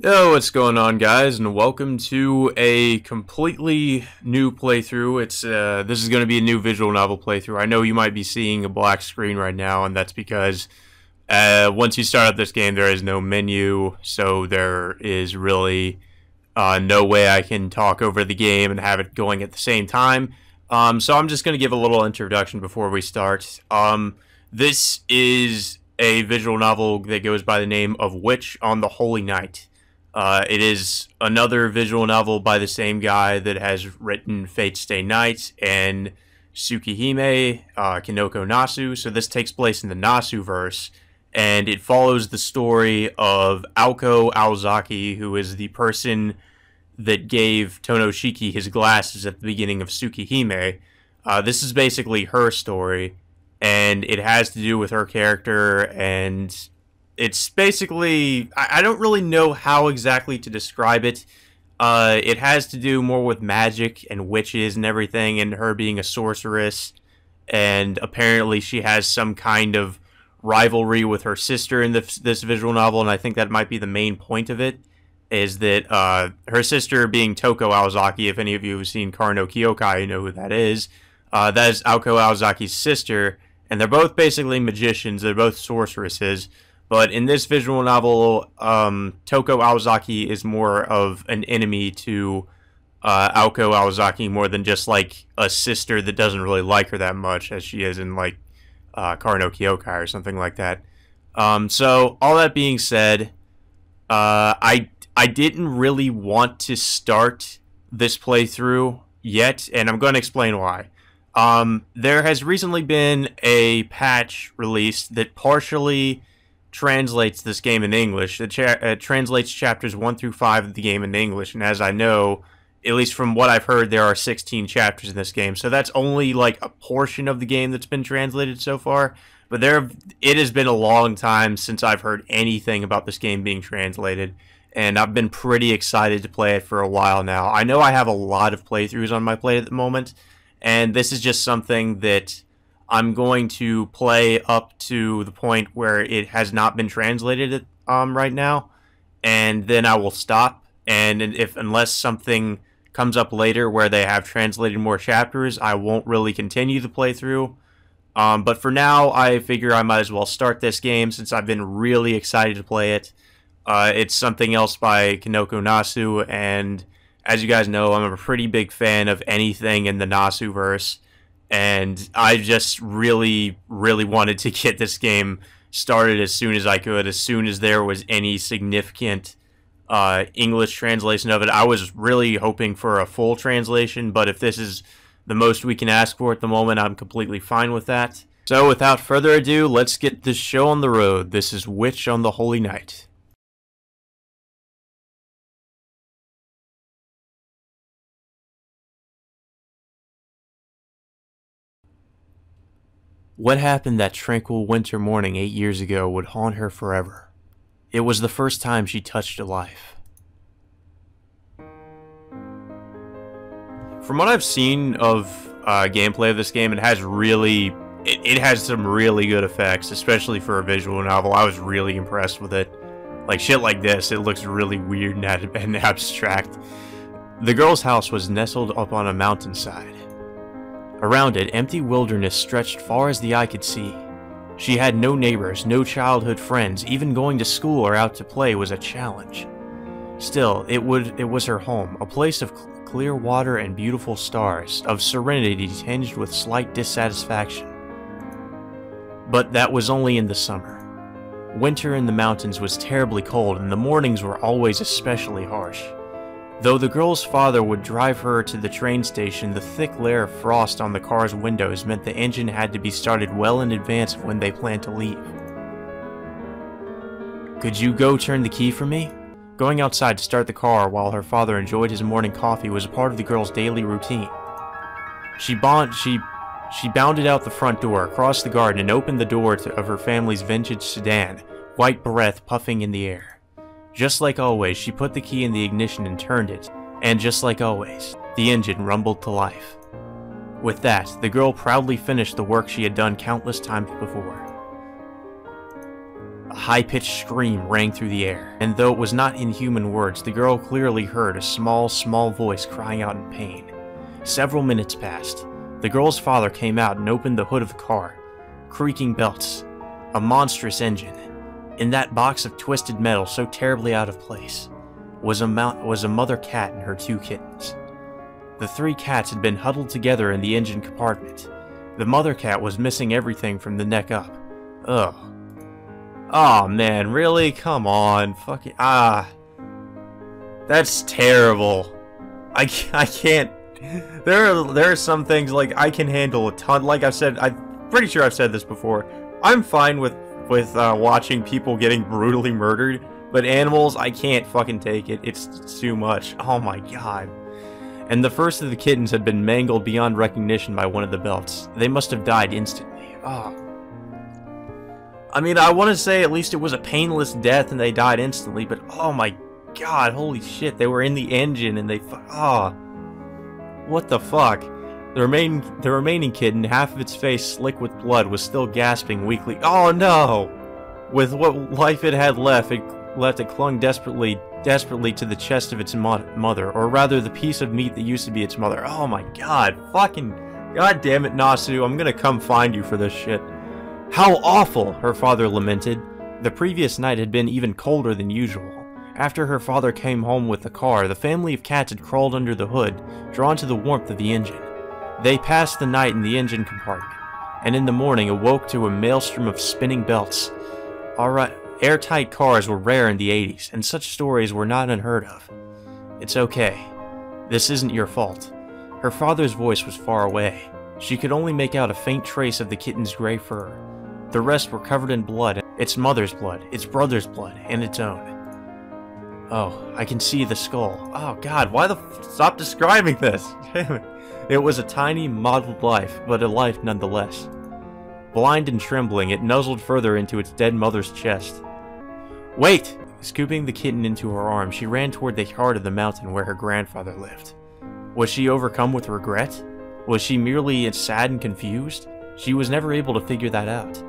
Yo, what's going on, guys, and welcome to a completely new playthrough. This is going to be a new visual novel playthrough. I know you might be seeing a black screen right now, and that's because once you start up this game, there is no menu, so there is really no way I can talk over the game and have it going at the same time. So I'm just going to give a little introduction before we start. This is a visual novel that goes by the name of Witch on the Holy Night. It is another visual novel by the same guy that has written Fate Stay Night and Tsukihime, Kinoko Nasu. So this takes place in the Nasu verse, and it follows the story of Aoko Aozaki, who is the person that gave Tonoshiki his glasses at the beginning of Tsukihime. This is basically her story, and it has to do with her character, and it's basically, I don't really know how exactly to describe it. It has to do more with magic and witches and everything, and her being a sorceress. And apparently she has some kind of rivalry with her sister in this visual novel, and I think that might be the main point of it, is that her sister being Toko Aozaki. If any of you have seen Kara no Kyokai, you know who that is. That is Aoko Aozaki's sister, and they're both basically magicians. They're both sorceresses. But in this visual novel, Toko Aozaki is more of an enemy to Aoko Aozaki, more than just like a sister that doesn't really like her that much, as she is in like Kara no Kyokai or something like that. So all that being said, I didn't really want to start this playthrough yet, and I'm going to explain why. There has recently been a patch released that partially translates this game in English. It translates chapters 1 through 5 of the game in English, and as I know, at least from what I've heard, there are 16 chapters in this game, so that's only like a portion of the game that's been translated so far. But it has been a long time since I've heard anything about this game being translated, and I've been pretty excited to play it for a while now. I know I have a lot of playthroughs on my plate at the moment, and this is just something that I'm going to play up to the point where it has not been translated right now, and then I will stop. And unless something comes up later where they have translated more chapters, I won't really continue the playthrough. But for now, I figure I might as well start this game since I've been really excited to play it. It's something else by Kinoko Nasu, and as you guys know, I'm a pretty big fan of anything in the Nasu verse. And I just really, really wanted to get this game started as soon as I could, as soon as there was any significant English translation of it. I was really hoping for a full translation, but if this is the most we can ask for at the moment, I'm completely fine with that. So without further ado, let's get this show on the road. This is Witch on the Holy Night. What happened that tranquil winter morning 8 years ago would haunt her forever. It was the first time she touched a life. From what I've seen of gameplay of this game, it has some really good effects, especially for a visual novel. I was really impressed with it. Like shit like this, it looks really weird and abstract. The girl's house was nestled up on a mountainside. Around it, empty wilderness stretched far as the eye could see. She had no neighbors, no childhood friends. Even going to school or out to play was a challenge. Still, it was her home, a place of clear water and beautiful stars, of serenity tinged with slight dissatisfaction. But that was only in the summer. Winter in the mountains was terribly cold, and the mornings were always especially harsh. Though the girl's father would drive her to the train station, the thick layer of frost on the car's windows meant the engine had to be started well in advance of when they planned to leave. "Could you go turn the key for me?" Going outside to start the car while her father enjoyed his morning coffee was a part of the girl's daily routine. She bounded out the front door, across the garden, and opened the door of her family's vintage sedan, white breath puffing in the air. Just like always, she put the key in the ignition and turned it, and just like always, the engine rumbled to life. With that, the girl proudly finished the work she had done countless times before. A high-pitched scream rang through the air, and though it was not in human words, the girl clearly heard a small voice crying out in pain. Several minutes passed. The girl's father came out and opened the hood of the car. Creaking belts. A monstrous engine. In that box of twisted metal so terribly out of place was a mother cat and her 2 kittens. The 3 cats had been huddled together in the engine compartment. The mother cat was missing everything from the neck up. Ugh. Oh man, really? Come on. Fucking that's terrible. I can't. There are some things like I can handle a ton. Like I said, I'm pretty sure I've said this before. I'm fine with watching people getting brutally murdered, but animals, I can't fucking take it. It's too much. Oh my god. And the first of the kittens had been mangled beyond recognition by one of the belts. They must have died instantly. Oh. I mean, I want to say at least it was a painless death and they died instantly, but oh my god, holy shit, they were in the engine and they what the fuck? The remaining kitten, half of its face slick with blood, was still gasping weakly. Oh no! With what life it had left, it clung desperately to the chest of its mother, or rather the piece of meat that used to be its mother. Oh my god, fucking god damn it, Nasu, I'm gonna come find you for this shit. How awful, her father lamented. The previous night had been even colder than usual. After her father came home with the car, the family of cats had crawled under the hood, drawn to the warmth of the engine. They passed the night in the engine compartment, and in the morning awoke to a maelstrom of spinning belts. Alright, airtight cars were rare in the 80s, and such stories were not unheard of. It's okay. This isn't your fault. Her father's voice was far away. She could only make out a faint trace of the kitten's gray fur. The rest were covered in blood, its mother's blood, its brother's blood, and its own. Oh, I can see the skull. Oh god, why stop describing this? Damn it. It was a tiny, mottled life, but a life nonetheless. Blind and trembling, it nuzzled further into its dead mother's chest. Wait! Scooping the kitten into her arms, she ran toward the heart of the mountain where her grandfather lived. Was she overcome with regret? Was she merely sad and confused? She was never able to figure that out.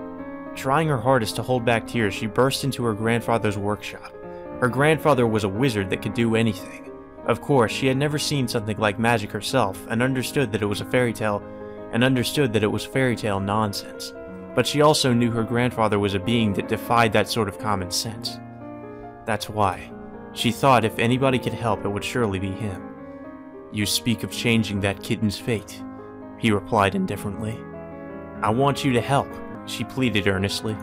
Trying her hardest to hold back tears, she burst into her grandfather's workshop. Her grandfather was a wizard that could do anything. Of course, she had never seen something like magic herself, and understood that it was a fairy tale, nonsense. But she also knew her grandfather was a being that defied that sort of common sense. That's why. She thought if anybody could help, it would surely be him. You speak of changing that kitten's fate, he replied indifferently. I want you to help, she pleaded earnestly.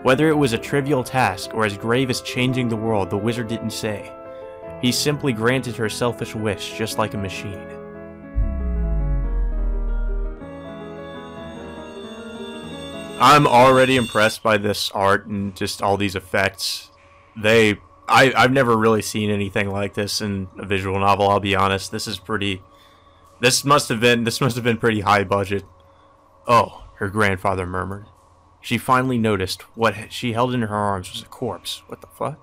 Whether it was a trivial task or as grave as changing the world, the wizard didn't say. He simply granted her selfish wish, just like a machine. I'm already impressed by this art and just all these effects. I've never really seen anything like this in a visual novel, I'll be honest. This must have been pretty high budget. Oh, her grandfather murmured. She finally noticed what she held in her arms was a corpse. What the fuck?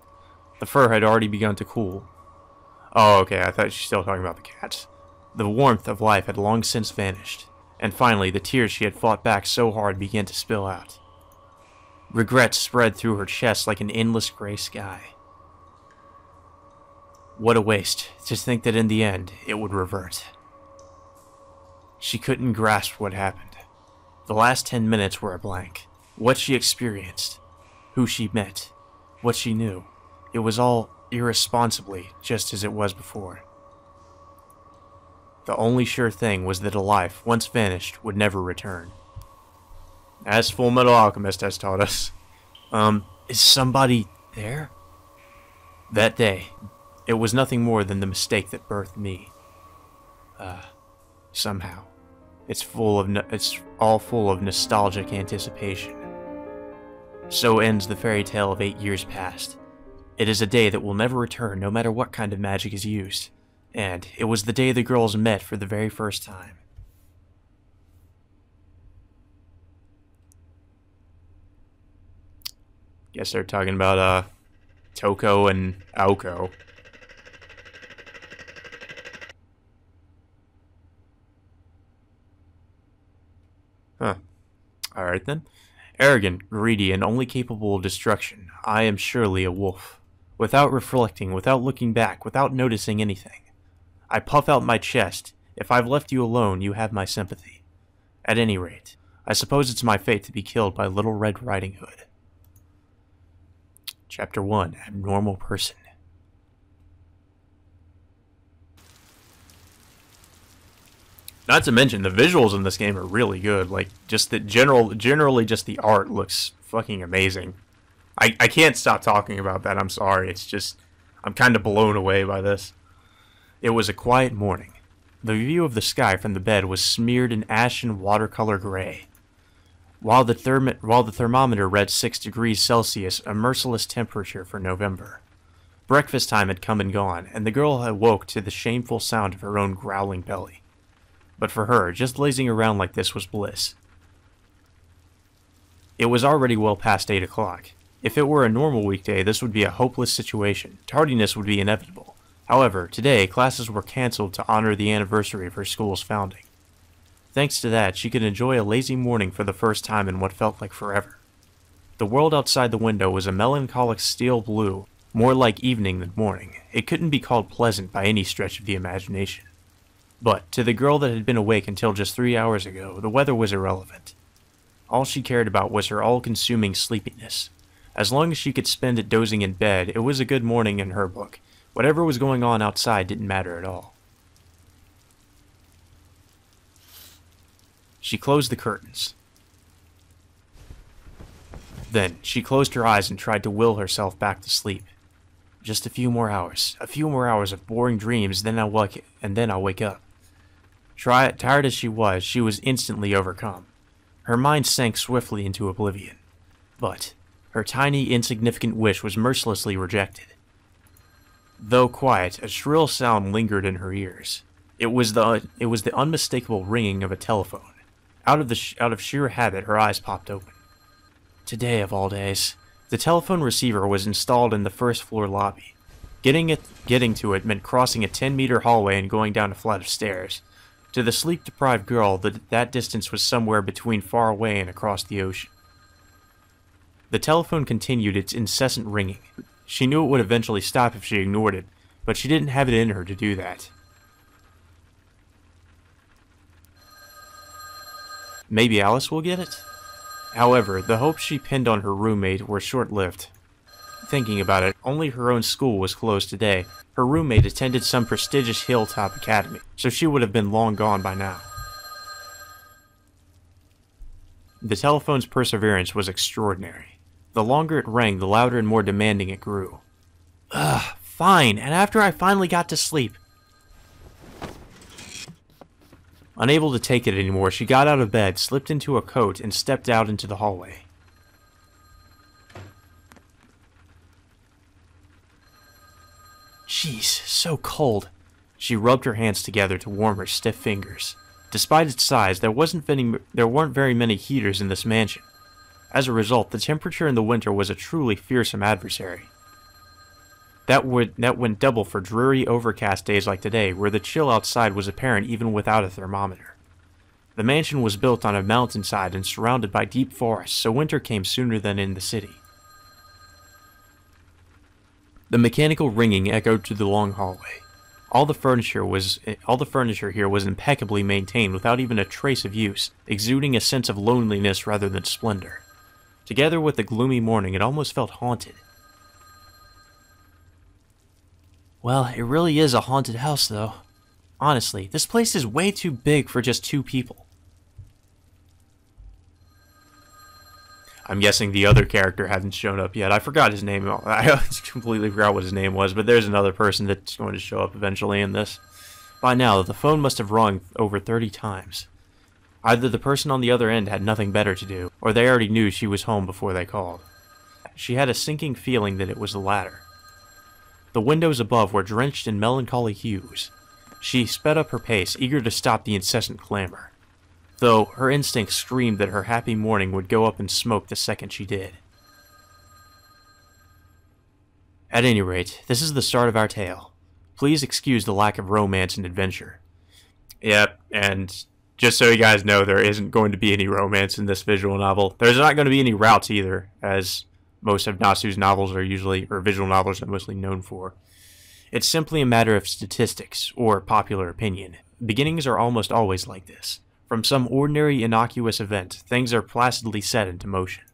The fur had already begun to cool. Oh, okay, I thought she was still talking about the cats. The warmth of life had long since vanished, and finally the tears she had fought back so hard began to spill out. Regret spread through her chest like an endless gray sky. What a waste, to think that in the end, it would revert. She couldn't grasp what happened. The last 10 minutes were a blank. What she experienced, who she met, what she knew, it was all irresponsibly just as it was before. The only sure thing was that a life, once vanished, would never return. As Full Metal Alchemist has taught us. Is somebody there? That day, it was nothing more than the mistake that birthed me. Somehow. It's all full of nostalgic anticipation. So ends the fairy tale of 8 years past. It is a day that will never return no matter what kind of magic is used. And it was the day the girls met for the very first time. Guess they're talking about, Toko and Aoko. Huh. Alright then. Arrogant, greedy, and only capable of destruction, I am surely a wolf. Without reflecting, without looking back, without noticing anything. I puff out my chest. If I've left you alone, you have my sympathy. At any rate, I suppose it's my fate to be killed by Little Red Riding Hood. Chapter 1, Abnormal Person. Not to mention, the visuals in this game are really good. Like, just the generally just the art looks fucking amazing. I can't stop talking about that, I'm sorry. It's just, I'm kind of blown away by this. It was a quiet morning. The view of the sky from the bed was smeared in ashen watercolor gray. While the thermometer read 6 degrees Celsius, a merciless temperature for November. Breakfast time had come and gone, and the girl awoke to the shameful sound of her own growling belly. But for her, just lazing around like this was bliss. It was already well past 8 o'clock. If it were a normal weekday, this would be a hopeless situation. Tardiness would be inevitable. However, today, classes were cancelled to honor the anniversary of her school's founding. Thanks to that, she could enjoy a lazy morning for the first time in what felt like forever. The world outside the window was a melancholic steel blue, more like evening than morning. It couldn't be called pleasant by any stretch of the imagination. But, to the girl that had been awake until just 3 hours ago, the weather was irrelevant. All she cared about was her all-consuming sleepiness. As long as she could spend it dozing in bed, it was a good morning in her book. Whatever was going on outside didn't matter at all. She closed the curtains. Then, she closed her eyes and tried to will herself back to sleep. Just a few more hours of boring dreams, then I'll wake up. Tired as she was instantly overcome. Her mind sank swiftly into oblivion. But her tiny, insignificant wish was mercilessly rejected. Though quiet, a shrill sound lingered in her ears. It was the unmistakable ringing of a telephone. Out of sheer habit, her eyes popped open. Today of all days, the telephone receiver was installed in the first-floor lobby. Getting to it meant crossing a 10-meter hallway and going down a flight of stairs. To the sleep-deprived girl, that distance was somewhere between far away and across the ocean. The telephone continued its incessant ringing. She knew it would eventually stop if she ignored it, but she didn't have it in her to do that. Maybe Alice will get it? However, the hopes she pinned on her roommate were short-lived. Thinking about it, only her own school was closed today. Her roommate attended some prestigious hilltop academy, so she would have been long gone by now. The telephone's perseverance was extraordinary. The longer it rang, the louder and more demanding it grew. Ugh, fine, and after I finally got to sleep. Unable to take it anymore, she got out of bed, slipped into a coat, and stepped out into the hallway. Jeez, so cold. She rubbed her hands together to warm her stiff fingers. Despite its size, there weren't very many heaters in this mansion. As a result, the temperature in the winter was a truly fearsome adversary. That went double for dreary, overcast days like today, where the chill outside was apparent even without a thermometer. The mansion was built on a mountainside and surrounded by deep forests, so winter came sooner than in the city. The mechanical ringing echoed through the long hallway. All the furniture here was impeccably maintained without even a trace of use, exuding a sense of loneliness rather than splendor. Together with the gloomy morning, it almost felt haunted. Well, it really is a haunted house, though. Honestly, this place is way too big for just 2 people. I'm guessing the other character hasn't shown up yet. I forgot his name. I completely forgot what his name was, but there's another person that's going to show up eventually in this. By now, the phone must have rung over 30 times. Either the person on the other end had nothing better to do, or they already knew she was home before they called. She had a sinking feeling that it was the latter. The windows above were drenched in melancholy hues. She sped up her pace, eager to stop the incessant clamor, though her instinct screamed that her happy morning would go up in smoke the second she did. At any rate, this is the start of our tale. Please excuse the lack of romance and adventure. Yep, and just so you guys know, there isn't going to be any romance in this visual novel. There's not going to be any routes either, as most of Nasu's novels are usually, or visual novels are mostly known for. It's simply a matter of statistics, or popular opinion. Beginnings are almost always like this. From some ordinary innocuous event, things are placidly set into motion.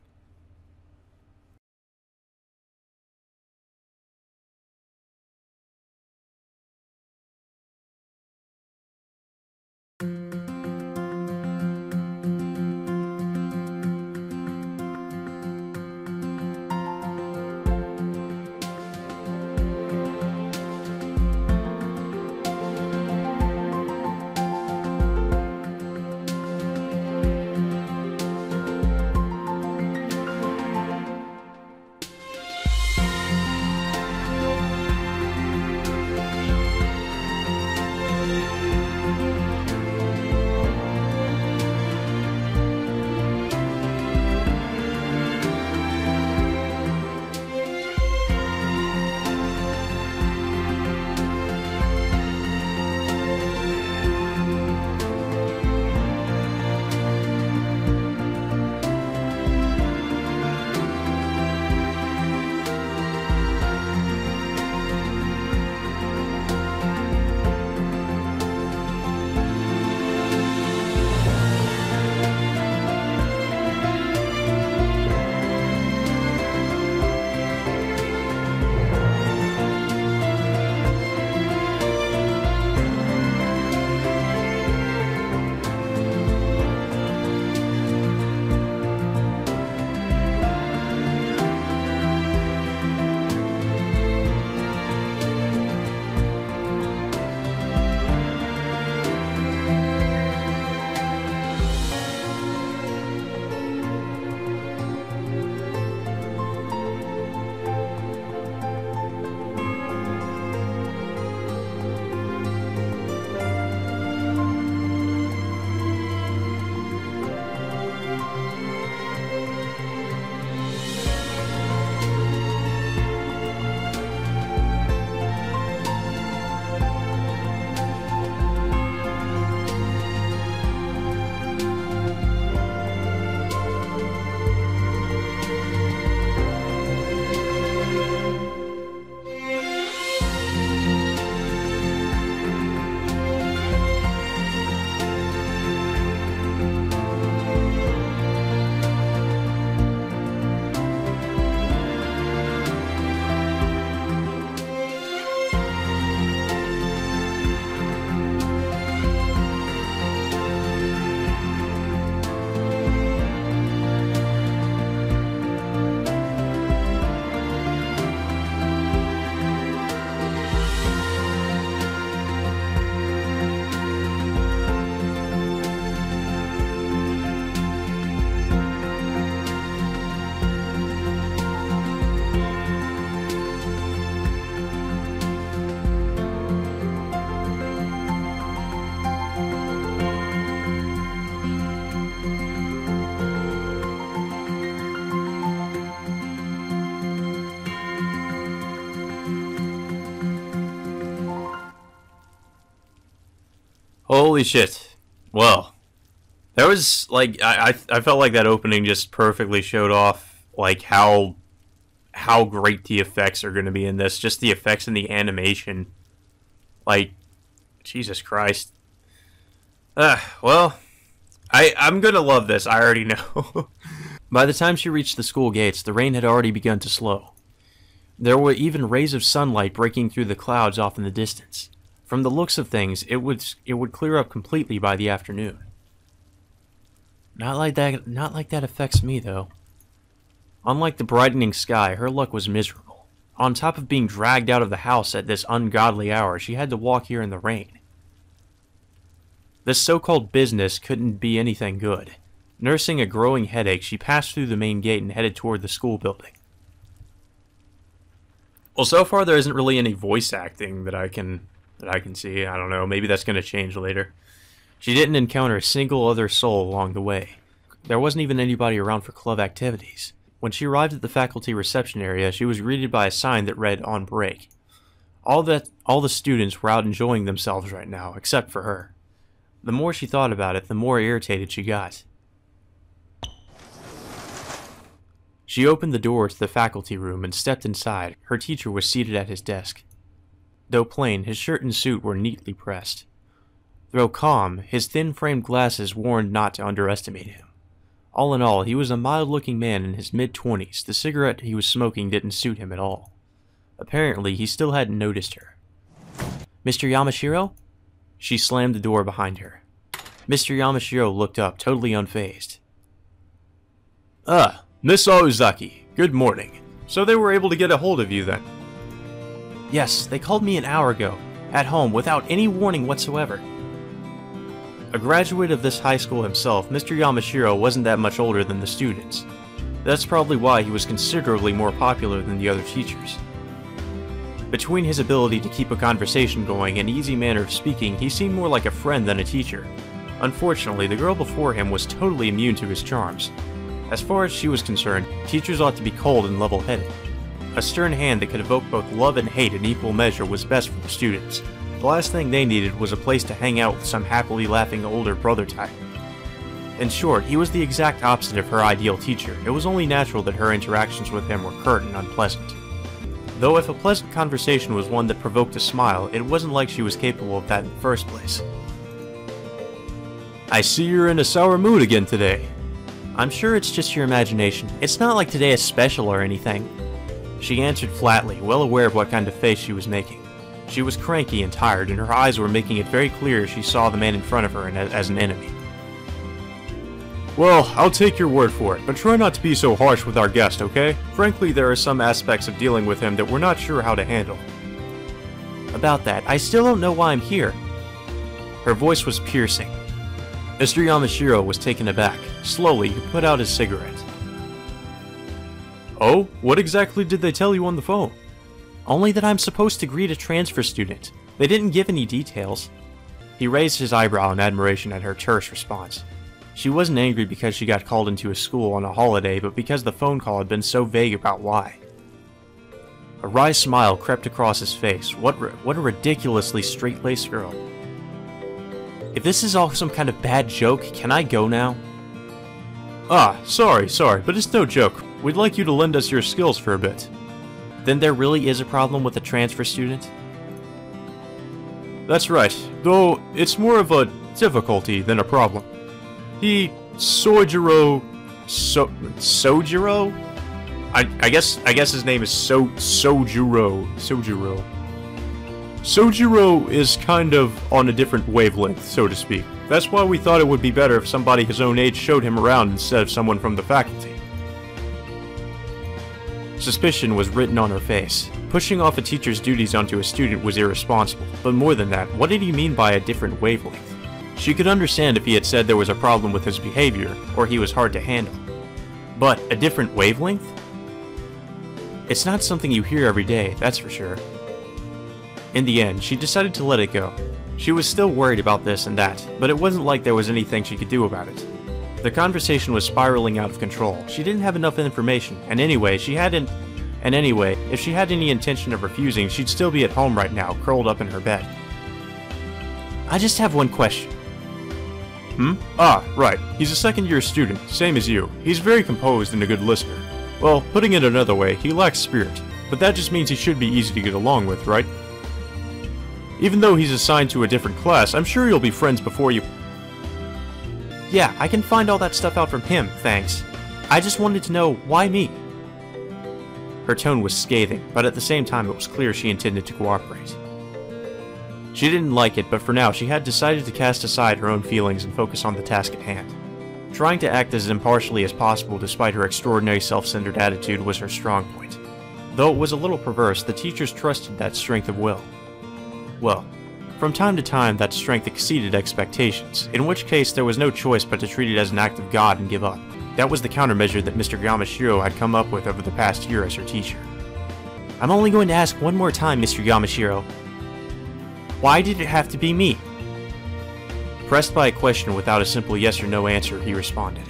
Holy shit. Well, there was, like, I felt like that opening just perfectly showed off, like, how great the effects are going to be in this. Just the effects and the animation. Like, Jesus Christ. Well, I'm going to love this. I already know. By the time she reached the school gates, the rain had already begun to slow. There were even rays of sunlight breaking through the clouds off in the distance. From the looks of things, it would clear up completely by the afternoon. Not like that affects me, though. Unlike the brightening sky, her luck was miserable. On top of being dragged out of the house at this ungodly hour, she had to walk here in the rain. This so-called business couldn't be anything good. Nursing a growing headache, she passed through the main gate and headed toward the school building. Well, so far there isn't really any voice acting that I can see. I don't know, maybe that's going to change later. She didn't encounter a single other soul along the way. There wasn't even anybody around for club activities. When she arrived at the faculty reception area, she was greeted by a sign that read, "On break." All the students were out enjoying themselves right now, except for her. The more she thought about it, the more irritated she got. She opened the door to the faculty room and stepped inside. Her teacher was seated at his desk. Though plain, his shirt and suit were neatly pressed. Though calm, his thin-framed glasses warned not to underestimate him. All in all, he was a mild-looking man in his mid-20s. The cigarette he was smoking didn't suit him at all. Apparently, he still hadn't noticed her. "Mr. Yamashiro?" She slammed the door behind her. Mr. Yamashiro looked up, totally unfazed. "Ah, Miss Aozaki, good morning. So they were able to get a hold of you then?" "Yes, they called me an hour ago, at home, without any warning whatsoever." A graduate of this high school himself, Mr. Yamashiro wasn't that much older than the students. That's probably why he was considerably more popular than the other teachers. Between his ability to keep a conversation going and easy manner of speaking, he seemed more like a friend than a teacher. Unfortunately, the girl before him was totally immune to his charms. As far as she was concerned, teachers ought to be cold and level-headed. A stern hand that could evoke both love and hate in equal measure was best for the students. The last thing they needed was a place to hang out with some happily laughing older brother type. In short, he was the exact opposite of her ideal teacher. It was only natural that her interactions with him were curt and unpleasant. Though if a pleasant conversation was one that provoked a smile, it wasn't like she was capable of that in the first place. "I see you're in a sour mood again today." "I'm sure it's just your imagination. It's not like today is special or anything." She answered flatly, well aware of what kind of face she was making. She was cranky and tired, and her eyes were making it very clear she saw the man in front of her as an enemy. "Well, I'll take your word for it, but try not to be so harsh with our guest, okay? Frankly, there are some aspects of dealing with him that we're not sure how to handle." "About that, I still don't know why I'm here." Her voice was piercing. Mr. Yamashiro was taken aback. Slowly, he put out his cigarette. "Oh, what exactly did they tell you on the phone?" "Only that I'm supposed to greet a transfer student. They didn't give any details." He raised his eyebrow in admiration at her terse response. She wasn't angry because she got called into a school on a holiday, but because the phone call had been so vague about why. A wry smile crept across his face. What a ridiculously straight-laced girl. "If this is all some kind of bad joke, can I go now?" "Ah, sorry, but it's no joke. We'd like you to lend us your skills for a bit." "Then there really is a problem with a transfer student?" "That's right, though it's more of a difficulty than a problem. Sojiro... I guess his name is Sojiro. Sojiro is kind of on a different wavelength, so to speak. That's why we thought it would be better if somebody his own age showed him around instead of someone from the faculty." Suspicion was written on her face. Pushing off a teacher's duties onto a student was irresponsible, but more than that, what did he mean by a different wavelength? She could understand if he had said there was a problem with his behavior, or he was hard to handle. But a different wavelength? It's not something you hear every day, that's for sure. In the end, she decided to let it go. She was still worried about this and that, but it wasn't like there was anything she could do about it. The conversation was spiraling out of control. She didn't have enough information, and anyway, if she had any intention of refusing, she'd still be at home right now, curled up in her bed. "I just have one question." "Ah, right. He's a second-year student, same as you. He's very composed and a good listener. Well, putting it another way, he lacks spirit, but that just means he should be easy to get along with, right? Even though he's assigned to a different class, I'm sure you'll be friends before you..." "Yeah, I can find all that stuff out from him, thanks. I just wanted to know, why me?" Her tone was scathing, but at the same time it was clear she intended to cooperate. She didn't like it, but for now she had decided to cast aside her own feelings and focus on the task at hand. Trying to act as impartially as possible despite her extraordinary self-centered attitude was her strong point. Though it was a little perverse, the teachers trusted that strength of will. Well, from time to time that strength exceeded expectations, in which case there was no choice but to treat it as an act of God and give up. That was the countermeasure that Mr. Yamashiro had come up with over the past year as her teacher. "I'm only going to ask one more time, Mr. Yamashiro. Why did it have to be me?" Pressed by a question without a simple yes or no answer, he responded.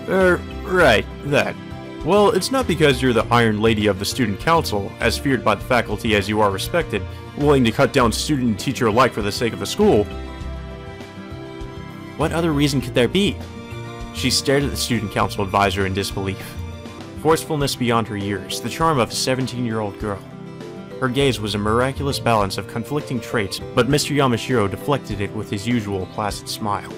Right, that. Well, it's not because you're the Iron Lady of the Student Council, as feared by the faculty as you are respected, willing to cut down student and teacher alike for the sake of the school. What other reason could there be? She stared at the student council advisor in disbelief. Forcefulness beyond her years, the charm of a 17-year-old girl. Her gaze was a miraculous balance of conflicting traits, but Mr. Yamashiro deflected it with his usual placid smile.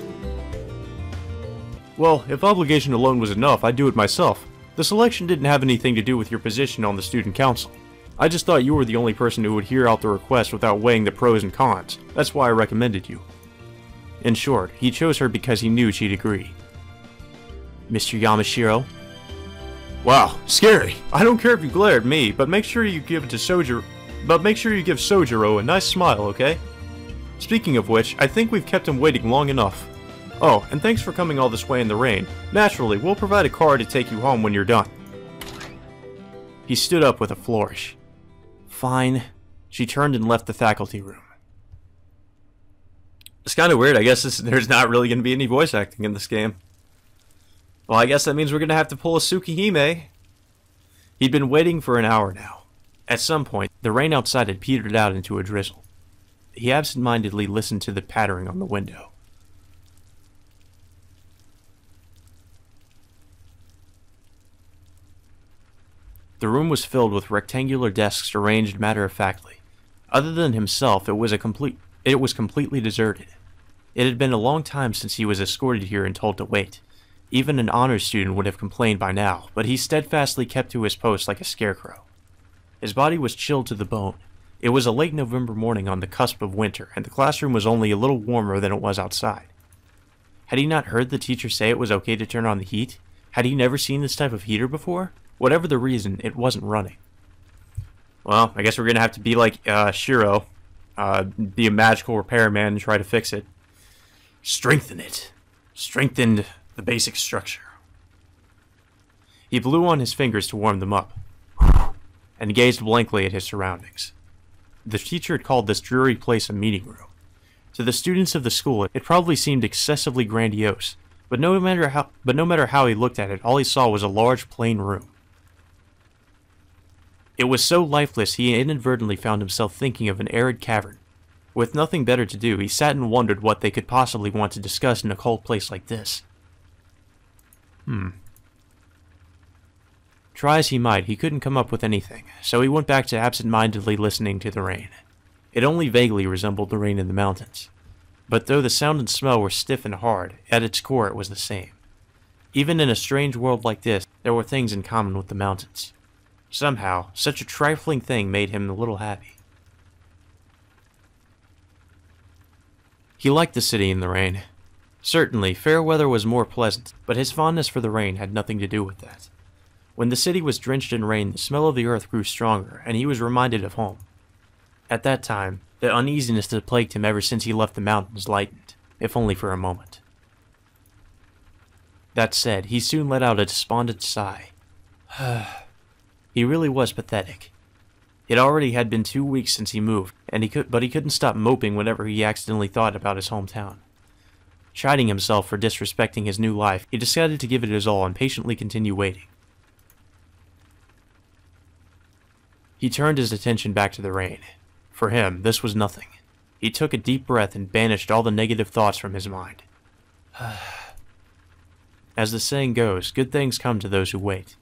Well, if obligation alone was enough, I'd do it myself. The selection didn't have anything to do with your position on the student council. I just thought you were the only person who would hear out the request without weighing the pros and cons. That's why I recommended you. In short, he chose her because he knew she'd agree. Mr. Yamashiro? Wow, scary. I don't care if you glare at me, but make sure you give Sojiro a nice smile, okay? Speaking of which, I think we've kept him waiting long enough. Oh, and thanks for coming all this way in the rain. Naturally, we'll provide a car to take you home when you're done. He stood up with a flourish. Fine. She turned and left the faculty room. It's kind of weird. I guess there's not really going to be any voice acting in this game. Well, I guess that means we're going to have to pull a Tsukihime. He'd been waiting for an hour now. At some point, the rain outside had petered out into a drizzle. He absent-mindedly listened to the pattering on the window. The room was filled with rectangular desks arranged matter-of-factly. Other than himself, it was completely deserted. It had been a long time since he was escorted here and told to wait. Even an honors student would have complained by now, but he steadfastly kept to his post like a scarecrow. His body was chilled to the bone. It was a late November morning on the cusp of winter, and the classroom was only a little warmer than it was outside. Had he not heard the teacher say it was okay to turn on the heat? Had he never seen this type of heater before? Whatever the reason, it wasn't running. Well, I guess we're going to have to be like Shiro, be a magical repairman and try to fix it. Strengthen it. Strengthen the basic structure. He blew on his fingers to warm them up, and gazed blankly at his surroundings. The teacher had called this dreary place a meeting room. To the students of the school, it probably seemed excessively grandiose, but no matter how he looked at it, all he saw was a large, plain room. It was so lifeless he inadvertently found himself thinking of an arid cavern. With nothing better to do, he sat and wondered what they could possibly want to discuss in a cold place like this. Try as he might, he couldn't come up with anything, so he went back to absent-mindedly listening to the rain. It only vaguely resembled the rain in the mountains. But though the sound and smell were stiff and hard, at its core it was the same. Even in a strange world like this, there were things in common with the mountains. Somehow, such a trifling thing made him a little happy. He liked the city in the rain. Certainly, fair weather was more pleasant, but his fondness for the rain had nothing to do with that. When the city was drenched in rain, the smell of the earth grew stronger, and he was reminded of home. At that time, the uneasiness that plagued him ever since he left the mountains lightened, if only for a moment. That said, he soon let out a despondent sigh. He really was pathetic. It already had been 2 weeks since he moved, but he couldn't stop moping whenever he accidentally thought about his hometown. Chiding himself for disrespecting his new life, he decided to give it his all and patiently continue waiting. He turned his attention back to the rain. For him, this was nothing. He took a deep breath and banished all the negative thoughts from his mind. As the saying goes, good things come to those who wait.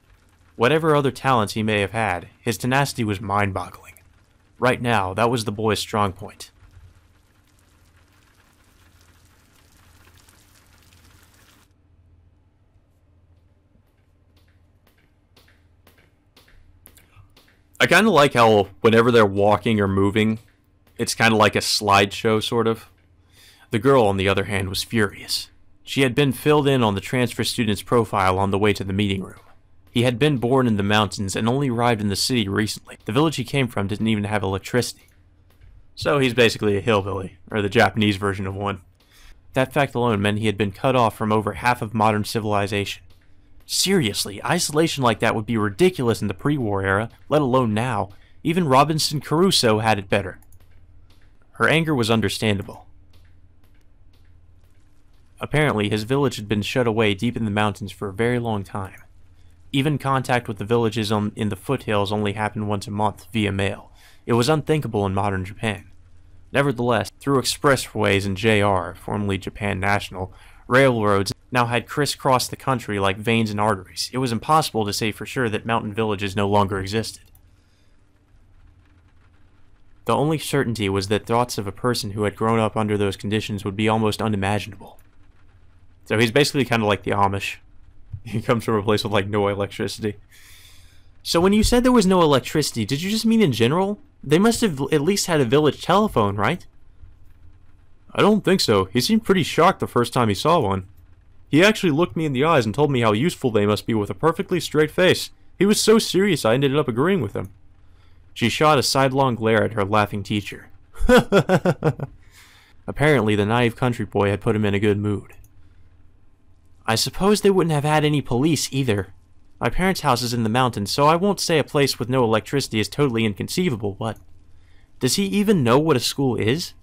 Whatever other talents he may have had, his tenacity was mind-boggling. Right now, that was the boy's strong point. I kind of like how whenever they're walking or moving, it's kind of like a slideshow, sort of. The girl, on the other hand, was furious. She had been filled in on the transfer student's profile on the way to the meeting room. He had been born in the mountains and only arrived in the city recently. The village he came from didn't even have electricity. So he's basically a hillbilly, or the Japanese version of one. That fact alone meant he had been cut off from over half of modern civilization. Seriously, isolation like that would be ridiculous in the pre-war era, let alone now. Even Robinson Crusoe had it better. Her anger was understandable. Apparently, his village had been shut away deep in the mountains for a very long time. Even contact with the villages in the foothills only happened once a month, via mail. It was unthinkable in modern Japan. Nevertheless, through expressways and JR, formerly Japan National, railroads now had crisscrossed the country like veins and arteries. It was impossible to say for sure that mountain villages no longer existed. The only certainty was that thoughts of a person who had grown up under those conditions would be almost unimaginable. So he's basically kind of like the Amish. He comes from a place with like no electricity. So when you said there was no electricity, did you just mean in general? They must have at least had a village telephone, right? I don't think so. He seemed pretty shocked the first time he saw one. He actually looked me in the eyes and told me how useful they must be with a perfectly straight face. He was so serious I ended up agreeing with him. She shot a sidelong glare at her laughing teacher. Apparently, the naive country boy had put him in a good mood. I suppose they wouldn't have had any police either. My parents' house is in the mountains, so I won't say a place with no electricity is totally inconceivable, but... Does he even know what a school is?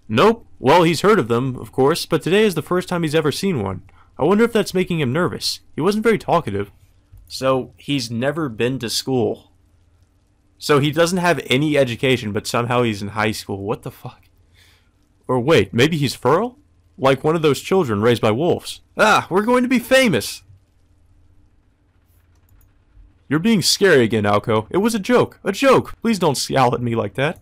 Nope. Well, he's heard of them, of course, but today is the first time he's ever seen one. I wonder if that's making him nervous. He wasn't very talkative. So, he's never been to school. So he doesn't have any education, but somehow he's in high school. What the fuck? Or wait, maybe he's feral? Like one of those children raised by wolves. Ah, we're going to be famous! You're being scary again, Alco. It was a joke. A joke! Please don't scowl at me like that.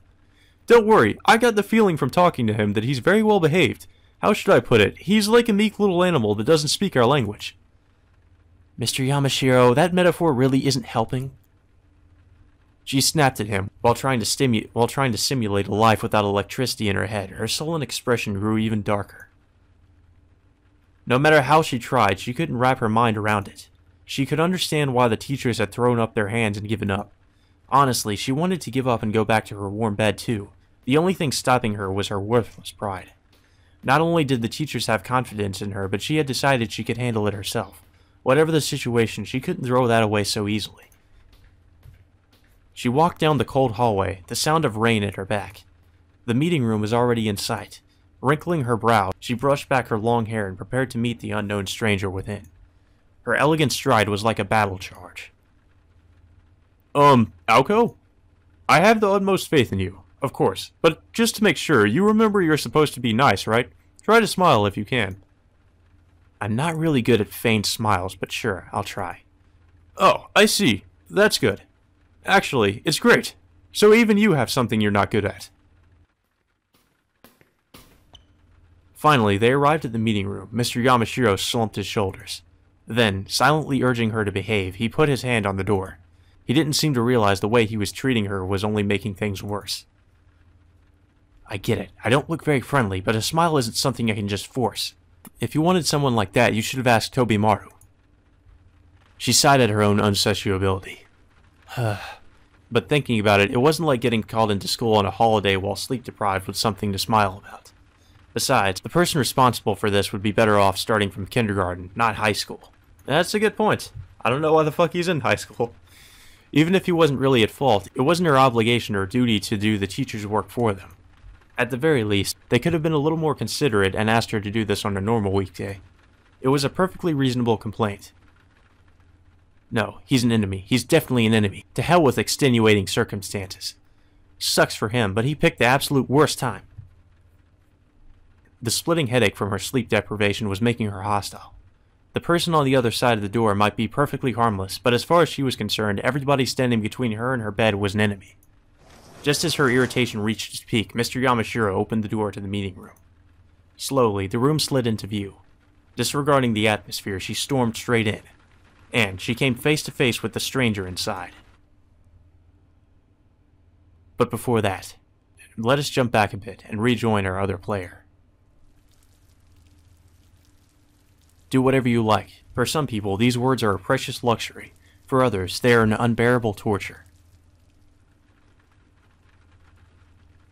Don't worry, I got the feeling from talking to him that he's very well behaved. How should I put it? He's like a meek little animal that doesn't speak our language. Mr. Yamashiro, that metaphor really isn't helping. She snapped at him, while trying to simulate a life without electricity in her head. Her sullen expression grew even darker. No matter how she tried, she couldn't wrap her mind around it. She could understand why the teachers had thrown up their hands and given up. Honestly, she wanted to give up and go back to her warm bed too. The only thing stopping her was her worthless pride. Not only did the teachers have confidence in her, but she had decided she could handle it herself. Whatever the situation, she couldn't throw that away so easily. She walked down the cold hallway, the sound of rain at her back. The meeting room was already in sight. Wrinkling her brow, she brushed back her long hair and prepared to meet the unknown stranger within. Her elegant stride was like a battle charge. Alco? I have the utmost faith in you, of course, but just to make sure, you remember you're supposed to be nice, right? Try to smile if you can. I'm not really good at feigned smiles, but sure, I'll try. Oh, I see. That's good. Actually, it's great. So even you have something you're not good at. Finally, they arrived at the meeting room. Mr. Yamashiro slumped his shoulders. Then, silently urging her to behave, he put his hand on the door. He didn't seem to realize the way he was treating her was only making things worse. I get it. I don't look very friendly, but a smile isn't something I can just force. If you wanted someone like that, you should have asked Toby Mahou. She sighed at her own unsociability. But thinking about it, it wasn't like getting called into school on a holiday while sleep-deprived was something to smile about. Besides, the person responsible for this would be better off starting from kindergarten, not high school. That's a good point. I don't know why the fuck he's in high school. Even if he wasn't really at fault, it wasn't her obligation or duty to do the teacher's work for them. At the very least, they could have been a little more considerate and asked her to do this on a normal weekday. It was a perfectly reasonable complaint. No, he's an enemy. He's definitely an enemy. To hell with extenuating circumstances. Sucks for him, but he picked the absolute worst time. The splitting headache from her sleep deprivation was making her hostile. The person on the other side of the door might be perfectly harmless, but as far as she was concerned, everybody standing between her and her bed was an enemy. Just as her irritation reached its peak, Mr. Yamashiro opened the door to the meeting room. Slowly, the room slid into view. Disregarding the atmosphere, she stormed straight in. And she came face to face with the stranger inside. But before that, let us jump back a bit and rejoin our other player. Do whatever you like. For some people, these words are a precious luxury. For others, they are an unbearable torture.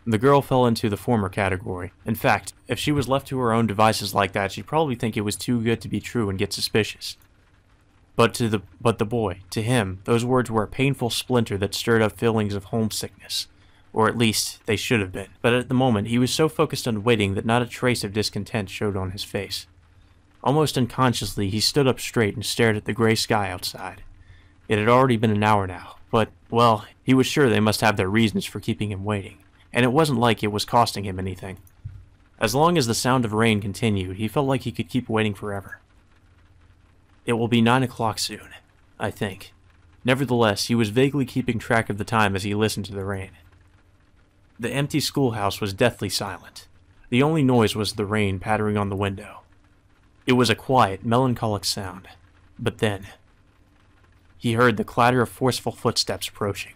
The girl fell into the former category. In fact, if she was left to her own devices like that, she'd probably think it was too good to be true and get suspicious. But the boy, to him, those words were a painful splinter that stirred up feelings of homesickness. Or at least, they should have been. But at the moment, he was so focused on waiting that not a trace of discontent showed on his face. Almost unconsciously, he stood up straight and stared at the gray sky outside. It had already been an hour now, but, well, he was sure they must have their reasons for keeping him waiting. and it wasn't like it was costing him anything. As long as the sound of rain continued, he felt like he could keep waiting forever. It will be 9 o'clock soon, I think. Nevertheless, he was vaguely keeping track of the time as he listened to the rain. The empty schoolhouse was deathly silent. The only noise was the rain pattering on the window. It was a quiet, melancholic sound. But then, he heard the clatter of forceful footsteps approaching.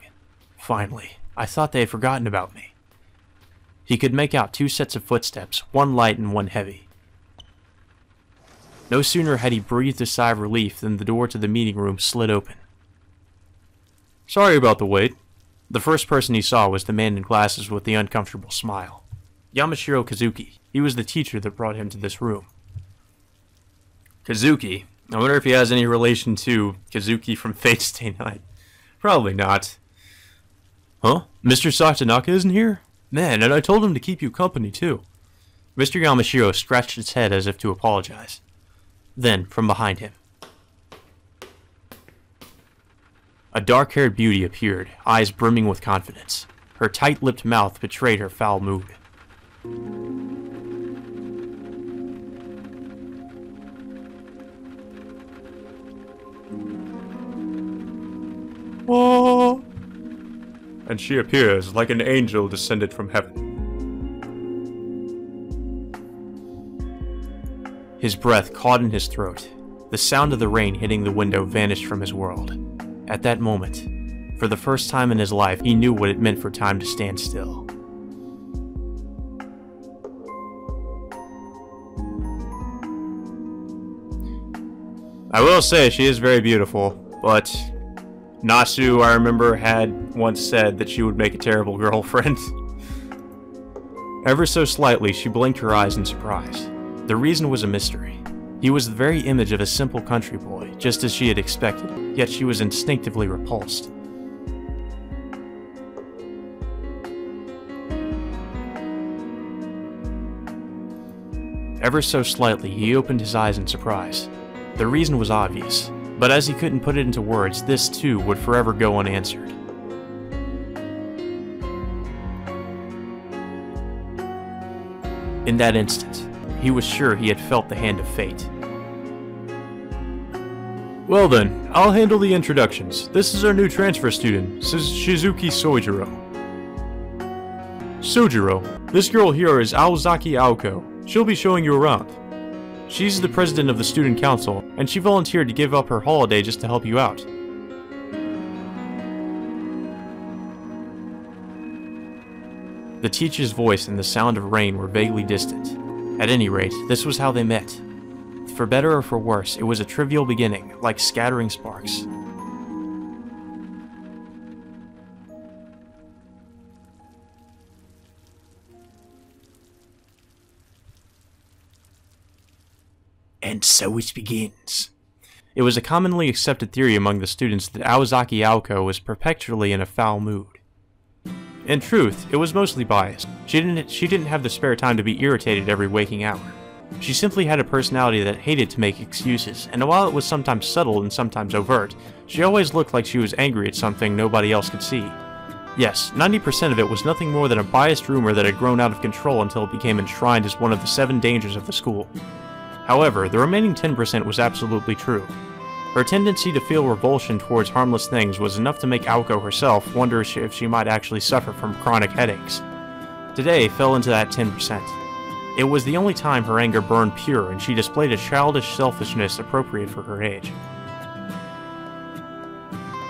Finally, I thought they had forgotten about me. He could make out 2 sets of footsteps, one light and one heavy. No sooner had he breathed a sigh of relief than the door to the meeting room slid open. "Sorry about the wait." The first person he saw was the man in glasses with the uncomfortable smile. Yamashiro Kazuki. He was the teacher that brought him to this room. Kazuki? I wonder if he has any relation to Kazuki from Fate Stay Night. Probably not. Huh? Mr. Satonaka isn't here? Man, and I told him to keep you company, too. Mr. Yamashiro scratched his head as if to apologize. Then, from behind him, a dark-haired beauty appeared, eyes brimming with confidence. Her tight-lipped mouth betrayed her foul mood. Oh! And she appears like an angel descended from heaven. His breath caught in his throat. The sound of the rain hitting the window vanished from his world. At that moment, for the first time in his life, he knew what it meant for time to stand still. I will say she is very beautiful, but Nasu, I remember, had once said that she would make a terrible girlfriend. Ever so slightly, she blinked her eyes in surprise. The reason was a mystery. He was the very image of a simple country boy, just as she had expected, yet she was instinctively repulsed. Ever so slightly, he opened his eyes in surprise. The reason was obvious, but as he couldn't put it into words, this too would forever go unanswered. In that instant, he was sure he had felt the hand of fate. Well then, I'll handle the introductions. This is our new transfer student, Shizuki Sojiro. Sojiro, this girl here is Aozaki Aoko. She'll be showing you around. She's the president of the student council, and she volunteered to give up her holiday just to help you out. The teacher's voice and the sound of rain were vaguely distant. At any rate, this was how they met. For better or for worse, it was a trivial beginning, like scattering sparks. And so it begins. It was a commonly accepted theory among the students that Aozaki Aoko was perpetually in a foul mood. In truth, it was mostly biased. She didn't have the spare time to be irritated every waking hour. She simply had a personality that hated to make excuses, and while it was sometimes subtle and sometimes overt, she always looked like she was angry at something nobody else could see. Yes, 90% of it was nothing more than a biased rumor that had grown out of control until it became enshrined as one of the 7 dangers of the school. However, the remaining 10% was absolutely true. Her tendency to feel revulsion towards harmless things was enough to make Aoko herself wonder if she might actually suffer from chronic headaches. Today fell into that 10%. It was the only time her anger burned pure, and she displayed a childish selfishness appropriate for her age.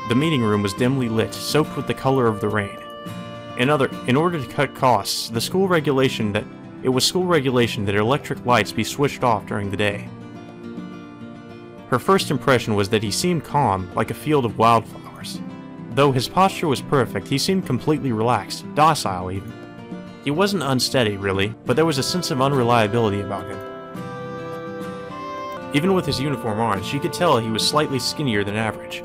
The meeting room was dimly lit, soaked with the color of the rain. In order to cut costs, it was school regulation that electric lights be switched off during the day. Her first impression was that he seemed calm, like a field of wildflowers. Though his posture was perfect, he seemed completely relaxed, docile even. He wasn't unsteady, really, but there was a sense of unreliability about him. Even with his uniform on, she could tell he was slightly skinnier than average.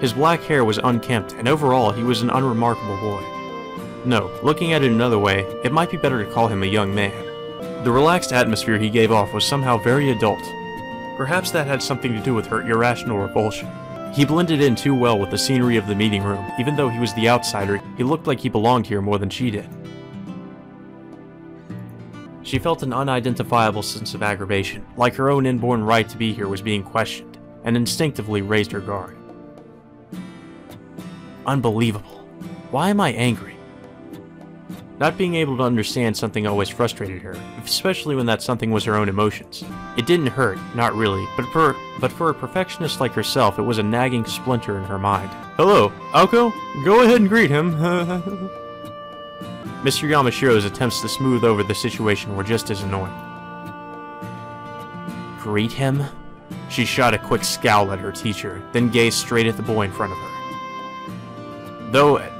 His black hair was unkempt, and overall he was an unremarkable boy. No, looking at it another way, it might be better to call him a young man. The relaxed atmosphere he gave off was somehow very adult. Perhaps that had something to do with her irrational revulsion. He blended in too well with the scenery of the meeting room. Even though he was the outsider, he looked like he belonged here more than she did. She felt an unidentifiable sense of aggravation, like her own inborn right to be here was being questioned, and instinctively raised her guard. Unbelievable. Why am I angry? Not being able to understand something always frustrated her, especially when that something was her own emotions. It didn't hurt, not really, but for a perfectionist like herself, it was a nagging splinter in her mind. Hello, Aoko? Go ahead and greet him. Mr. Yamashiro's attempts to smooth over the situation were just as annoying. Greet him? She shot a quick scowl at her teacher, then gazed straight at the boy in front of her.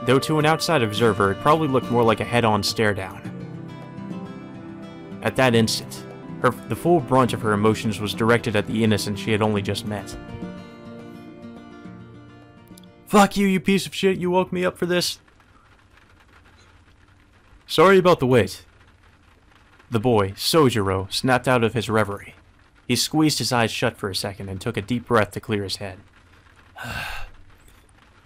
Though to an outside observer, it probably looked more like a head-on stare-down. At that instant, the full brunt of her emotions was directed at the innocent she had only just met. Fuck you, you piece of shit, you woke me up for this? Sorry about the wait. The boy, Sojiro, snapped out of his reverie. He squeezed his eyes shut for a second and took a deep breath to clear his head.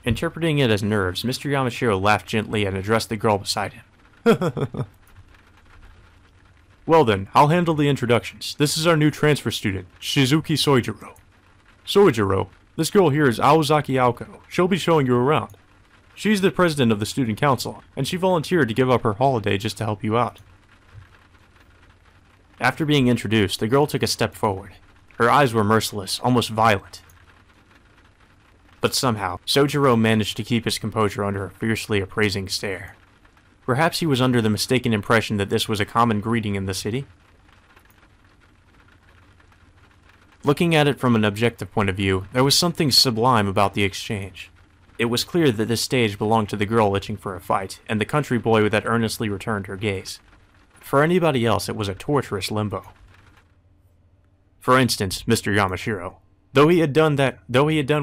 Interpreting it as nerves, Mr. Yamashiro laughed gently and addressed the girl beside him. Well then, I'll handle the introductions. This is our new transfer student, Shizuki Sojiro. Sojiro, this girl here is Aozaki Aoko. She'll be showing you around. She's the president of the student council, and she volunteered to give up her holiday just to help you out. After being introduced, the girl took a step forward. Her eyes were merciless, almost violent. But somehow, Sojiro managed to keep his composure under a fiercely appraising stare. Perhaps he was under the mistaken impression that this was a common greeting in the city? Looking at it from an objective point of view, there was something sublime about the exchange. It was clear that this stage belonged to the girl itching for a fight, and the country boy that earnestly returned her gaze. For anybody else, it was a torturous limbo. For instance, Mr. Yamashiro. Though he had done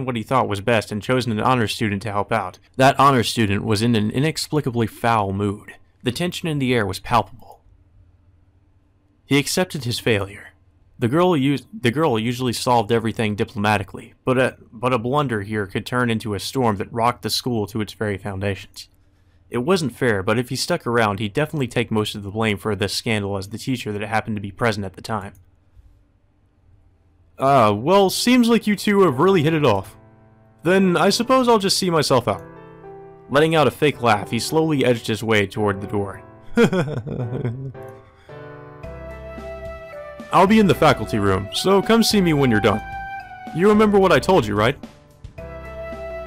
what he thought was best and chosen an honor student to help out, that honor student was in an inexplicably foul mood. The tension in the air was palpable. He accepted his failure. The girl usually solved everything diplomatically, but a blunder here could turn into a storm that rocked the school to its very foundations. It wasn't fair, but if he stuck around, he'd definitely take most of the blame for this scandal as the teacher that happened to be present at the time. Well, seems like you two have really hit it off. Then I suppose I'll just see myself out. Letting out a fake laugh, he slowly edged his way toward the door. I'll be in the faculty room, so come see me when you're done. You remember what I told you, right?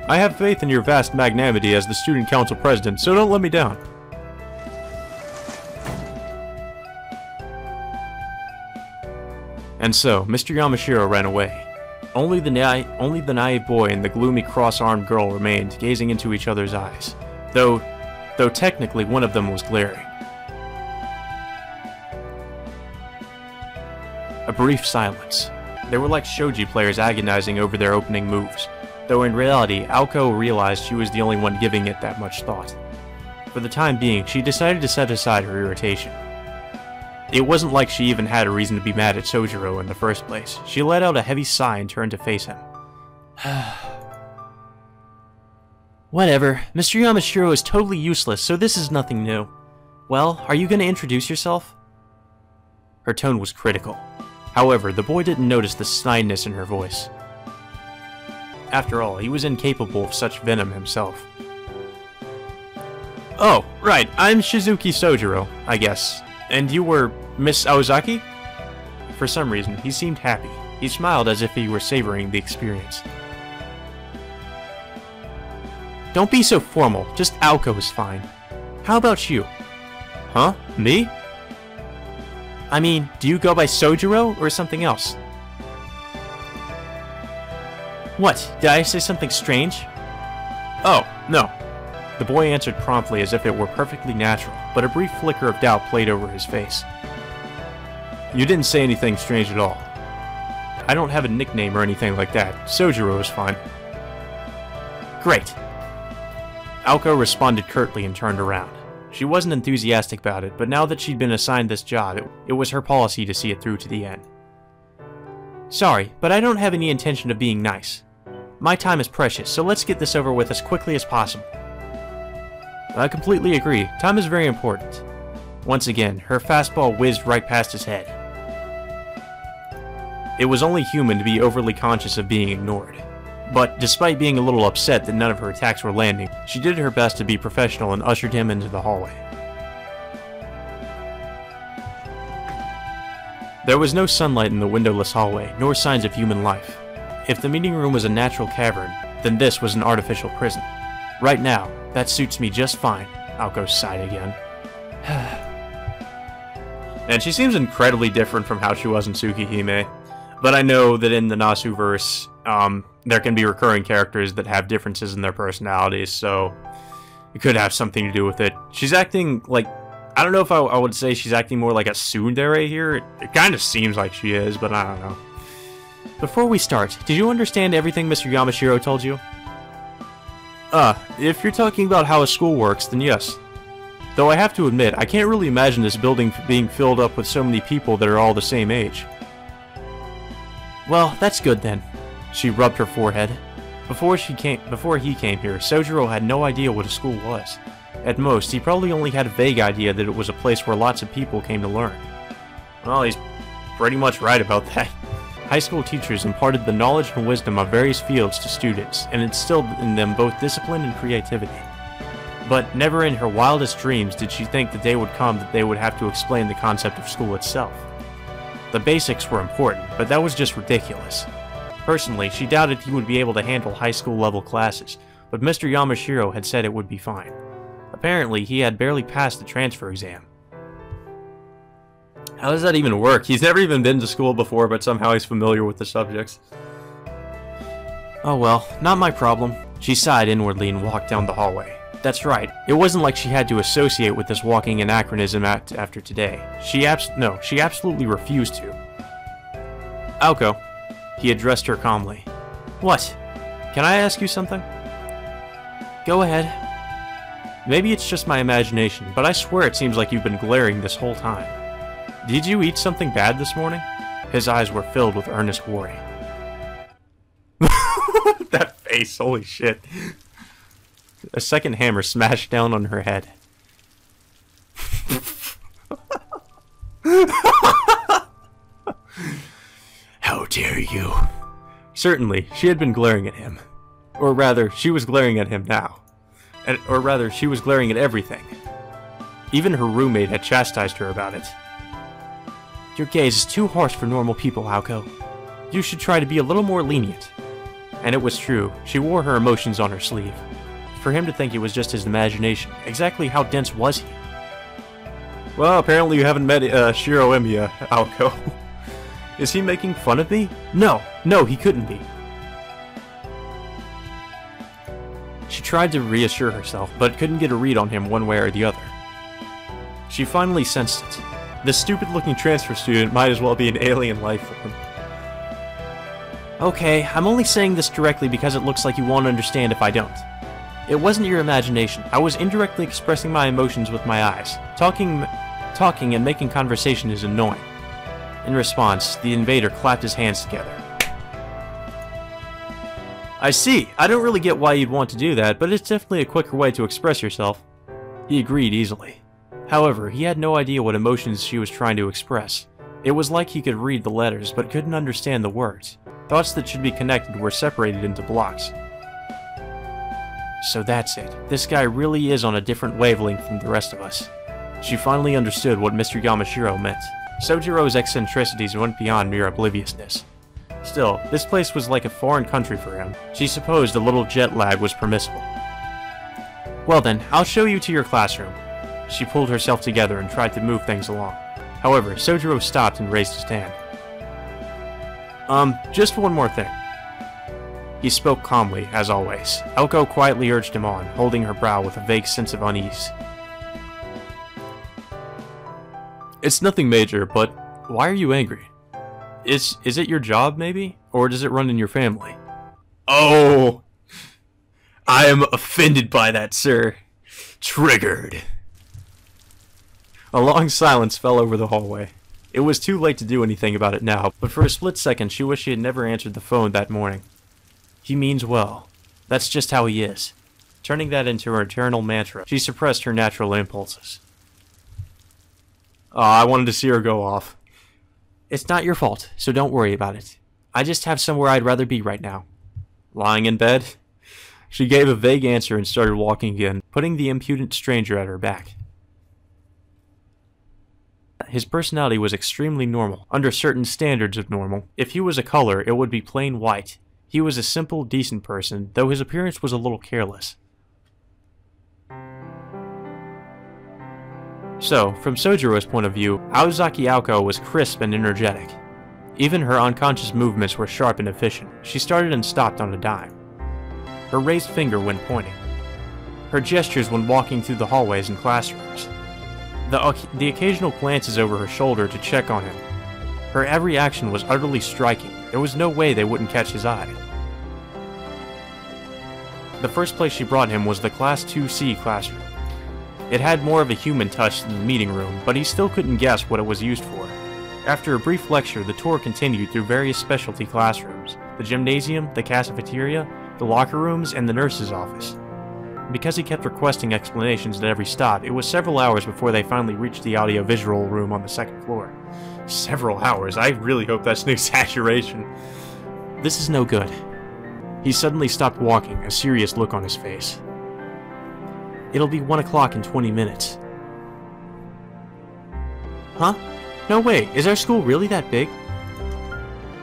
I have faith in your vast magnanimity as the student council president, so don't let me down. And so, Mr. Yamashiro ran away. Only the naive boy and the gloomy cross-armed girl remained, gazing into each other's eyes, though technically one of them was glaring. A brief silence. They were like shogi players agonizing over their opening moves, though in reality, Aoko realized she was the only one giving it that much thought. For the time being, she decided to set aside her irritation. It wasn't like she even had a reason to be mad at Sojiro in the first place. She let out a heavy sigh and turned to face him. Whatever. Mr. Yamashiro is totally useless, so this is nothing new. Well, are you going to introduce yourself? Her tone was critical. However, the boy didn't notice the snidiness in her voice. After all, he was incapable of such venom himself. Oh, right, I'm Shizuki Sojiro, I guess. And you were Miss Aozaki? For some reason, he seemed happy. He smiled as if he were savoring the experience. Don't be so formal, just Aoko is fine. How about you? Huh? Me? I mean, do you go by Sojiro or something else? What? Did I say something strange? Oh, no. The boy answered promptly as if it were perfectly natural, but a brief flicker of doubt played over his face. You didn't say anything strange at all. I don't have a nickname or anything like that. Sojiro is fine. Great. Aoko responded curtly and turned around. She wasn't enthusiastic about it, but now that she'd been assigned this job, it was her policy to see it through to the end. Sorry, but I don't have any intention of being nice. My time is precious, so let's get this over with as quickly as possible. I completely agree. Time is very important. Once again, her fastball whizzed right past his head. It was only human to be overly conscious of being ignored. But despite being a little upset that none of her attacks were landing, she did her best to be professional and ushered him into the hallway. There was no sunlight in the windowless hallway, nor signs of human life. If the meeting room was a natural cavern, then this was an artificial prison. Right now, that suits me just fine. Aoko sighed again. And she seems incredibly different from how she was in Tsukihime. But I know that in the Nasu-verse, there can be recurring characters that have differences in their personalities, so it could have something to do with it. She's acting like, I don't know if I would say she's acting more like a tsundere here. It kind of seems like she is, but I don't know. Before we start, did you understand everything Mr. Yamashiro told you? If you're talking about how a school works, then yes. Though I have to admit, I can't really imagine this building being filled up with so many people that are all the same age. Well, that's good then. She rubbed her forehead. Before he came here, Sojiro had no idea what a school was. At most, he probably only had a vague idea that it was a place where lots of people came to learn. Well, he's pretty much right about that. High school teachers imparted the knowledge and wisdom of various fields to students, and instilled in them both discipline and creativity. But never in her wildest dreams did she think the day would come that they would have to explain the concept of school itself. The basics were important, but that was just ridiculous. Personally, she doubted he would be able to handle high school level classes, but Mr. Yamashiro had said it would be fine. Apparently, he had barely passed the transfer exam. How does that even work? He's never even been to school before, but somehow he's familiar with the subjects. Oh well, not my problem. She sighed inwardly and walked down the hallway. That's right, it wasn't like she had to associate with this walking anachronism after today. She absolutely refused to. Aoko, he addressed her calmly. What? Can I ask you something? Go ahead. Maybe it's just my imagination, but I swear it seems like you've been glaring this whole time. Did you eat something bad this morning? His eyes were filled with earnest worry. That face, holy shit. A second hammer smashed down on her head. How dare you? Certainly, she had been glaring at him. Or rather, she was glaring at him now. Or rather, she was glaring at everything. Even her roommate had chastised her about it. Your gaze is too harsh for normal people, Aoko. You should try to be a little more lenient. And it was true, she wore her emotions on her sleeve. For him to think it was just his imagination, exactly how dense was he? Well, apparently you haven't met Shiro Emiya, Aoko. Is he making fun of me? No, he couldn't be. She tried to reassure herself, but couldn't get a read on him one way or the other. She finally sensed it. This stupid-looking transfer student might as well be an alien life form. Okay, I'm only saying this directly because it looks like you won't understand if I don't. It wasn't your imagination. I was indirectly expressing my emotions with my eyes. Talking and making conversation is annoying. In response, the invader clapped his hands together. I see. I don't really get why you'd want to do that, but it's definitely a quicker way to express yourself. He agreed easily. However, he had no idea what emotions she was trying to express. It was like he could read the letters, but couldn't understand the words. Thoughts that should be connected were separated into blocks. So that's it. This guy really is on a different wavelength from the rest of us. She finally understood what Mr. Yamashiro meant. Sojiro's eccentricities went beyond mere obliviousness. Still, this place was like a foreign country for him. She supposed a little jet lag was permissible. Well then, I'll show you to your classroom. She pulled herself together and tried to move things along. However, Sojiro stopped and raised his hand. Just one more thing. He spoke calmly, as always. Aoko quietly urged him on, holding her brow with a vague sense of unease. It's nothing major, but why are you angry? Is it your job, maybe? Or does it run in your family? Oh! I am offended by that, sir. Triggered. A long silence fell over the hallway. It was too late to do anything about it now, but for a split second she wished she had never answered the phone that morning. He means well. That's just how he is. Turning that into her eternal mantra, she suppressed her natural impulses. I wanted to see her go off. It's not your fault, so don't worry about it. I just have somewhere I'd rather be right now. Lying in bed? She gave a vague answer and started walking again, putting the impudent stranger at her back. His personality was extremely normal, under certain standards of normal. If he was a color, it would be plain white. He was a simple, decent person, though his appearance was a little careless. So, from Sojiro's point of view, Aozaki Aoko was crisp and energetic. Even her unconscious movements were sharp and efficient. She started and stopped on a dime. Her raised finger when pointing. Her gestures when walking through the hallways and classrooms. The occasional glances over her shoulder to check on him. Her every action was utterly striking. There was no way they wouldn't catch his eye. The first place she brought him was the Class 2C classroom. It had more of a human touch than the meeting room, but he still couldn't guess what it was used for. After a brief lecture, the tour continued through various specialty classrooms, the gymnasium, the cafeteria, the locker rooms, and the nurse's office. Because he kept requesting explanations at every stop, it was several hours before they finally reached the audiovisual room on the second floor. Several hours? I really hope that's an exaggeration. This is no good. He suddenly stopped walking, a serious look on his face. It'll be 1 o'clock in 20 minutes. Huh? No way, is our school really that big?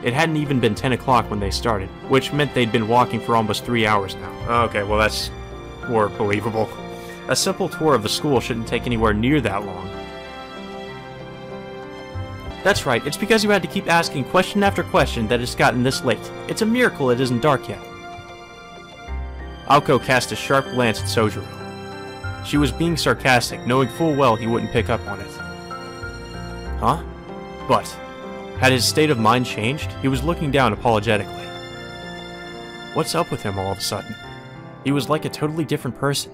It hadn't even been 10 o'clock when they started, which meant they'd been walking for almost 3 hours now. Okay, well that's more believable. A simple tour of the school shouldn't take anywhere near that long. That's right, it's because you had to keep asking question after question that it's gotten this late. It's a miracle it isn't dark yet. Aoko cast a sharp glance at Sojiro. She was being sarcastic, knowing full well he wouldn't pick up on it. Huh? But, had his state of mind changed? He was looking down apologetically. What's up with him all of a sudden? He was like a totally different person.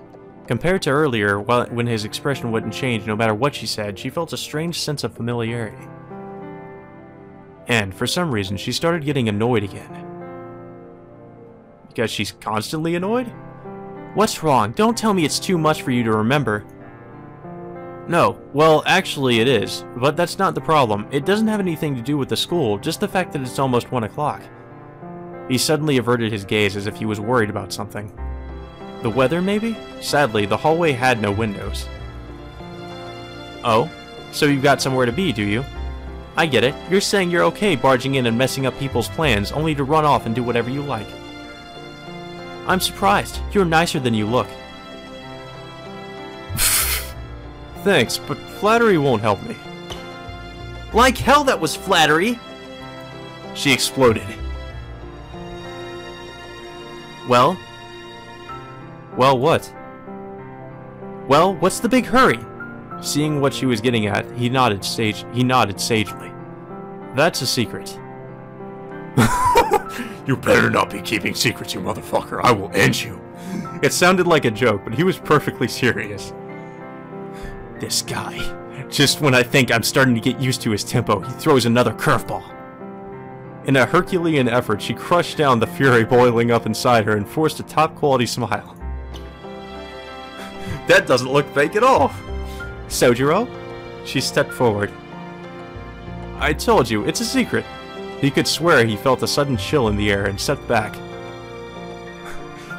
Compared to earlier, when his expression wouldn't change no matter what she said, she felt a strange sense of familiarity. And, for some reason, she started getting annoyed again. Because she's constantly annoyed? What's wrong? Don't tell me it's too much for you to remember. No, well, actually it is, but that's not the problem. It doesn't have anything to do with the school, just the fact that it's almost 1 o'clock. He suddenly averted his gaze as if he was worried about something. The weather, maybe? Sadly, the hallway had no windows. Oh? So you've got somewhere to be, do you? I get it. You're saying you're okay barging in and messing up people's plans, only to run off and do whatever you like. I'm surprised. You're nicer than you look. Thanks, but flattery won't help me. Like hell that was flattery! She exploded. Well? Well, what? Well, what's the big hurry? Seeing what she was getting at, he nodded sagely. That's a secret. You better not be keeping secrets, you motherfucker. I will end you. It sounded like a joke, but he was perfectly serious. This guy. Just when I think I'm starting to get used to his tempo, he throws another curveball. In a Herculean effort, she crushed down the fury boiling up inside her and forced a top-quality smile. That doesn't look fake at all. Sojiro? She stepped forward. I told you, it's a secret. He could swear he felt a sudden chill in the air and stepped back.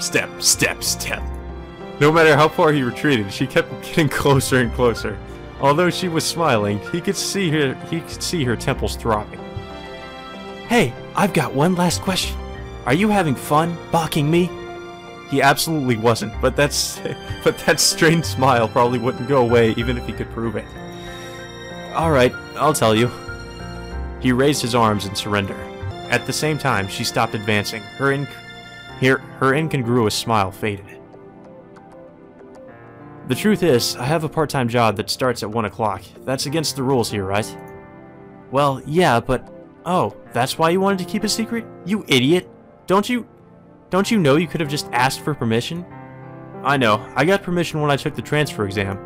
Step, step, step. No matter how far he retreated, she kept getting closer and closer. Although she was smiling, he could see her temples throbbing. Hey, I've got one last question. Are you having fun balking me? He absolutely wasn't, but that strange smile probably wouldn't go away even if he could prove it. Alright, I'll tell you. He raised his arms in surrender. At the same time, she stopped advancing. Her incongruous smile faded. The truth is, I have a part-time job that starts at 1 o'clock. That's against the rules here, right? Well, yeah, but... Oh, that's why you wanted to keep a secret? You idiot! Don't you know you could have just asked for permission? I know. I got permission when I took the transfer exam.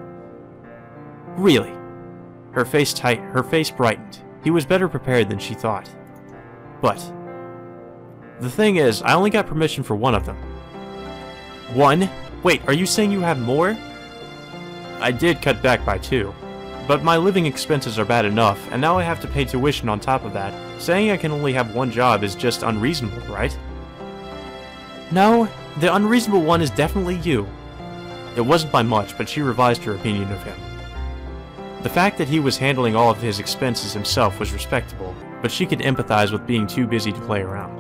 Really? Her face brightened. He was better prepared than she thought. But... the thing is, I only got permission for one of them. One? Wait, are you saying you have more? I did cut back by 2. but my living expenses are bad enough, and now I have to pay tuition on top of that. Saying I can only have one job is just unreasonable, right? No, the unreasonable one is definitely you. It wasn't by much, but she revised her opinion of him. The fact that he was handling all of his expenses himself was respectable, but she could empathize with being too busy to play around.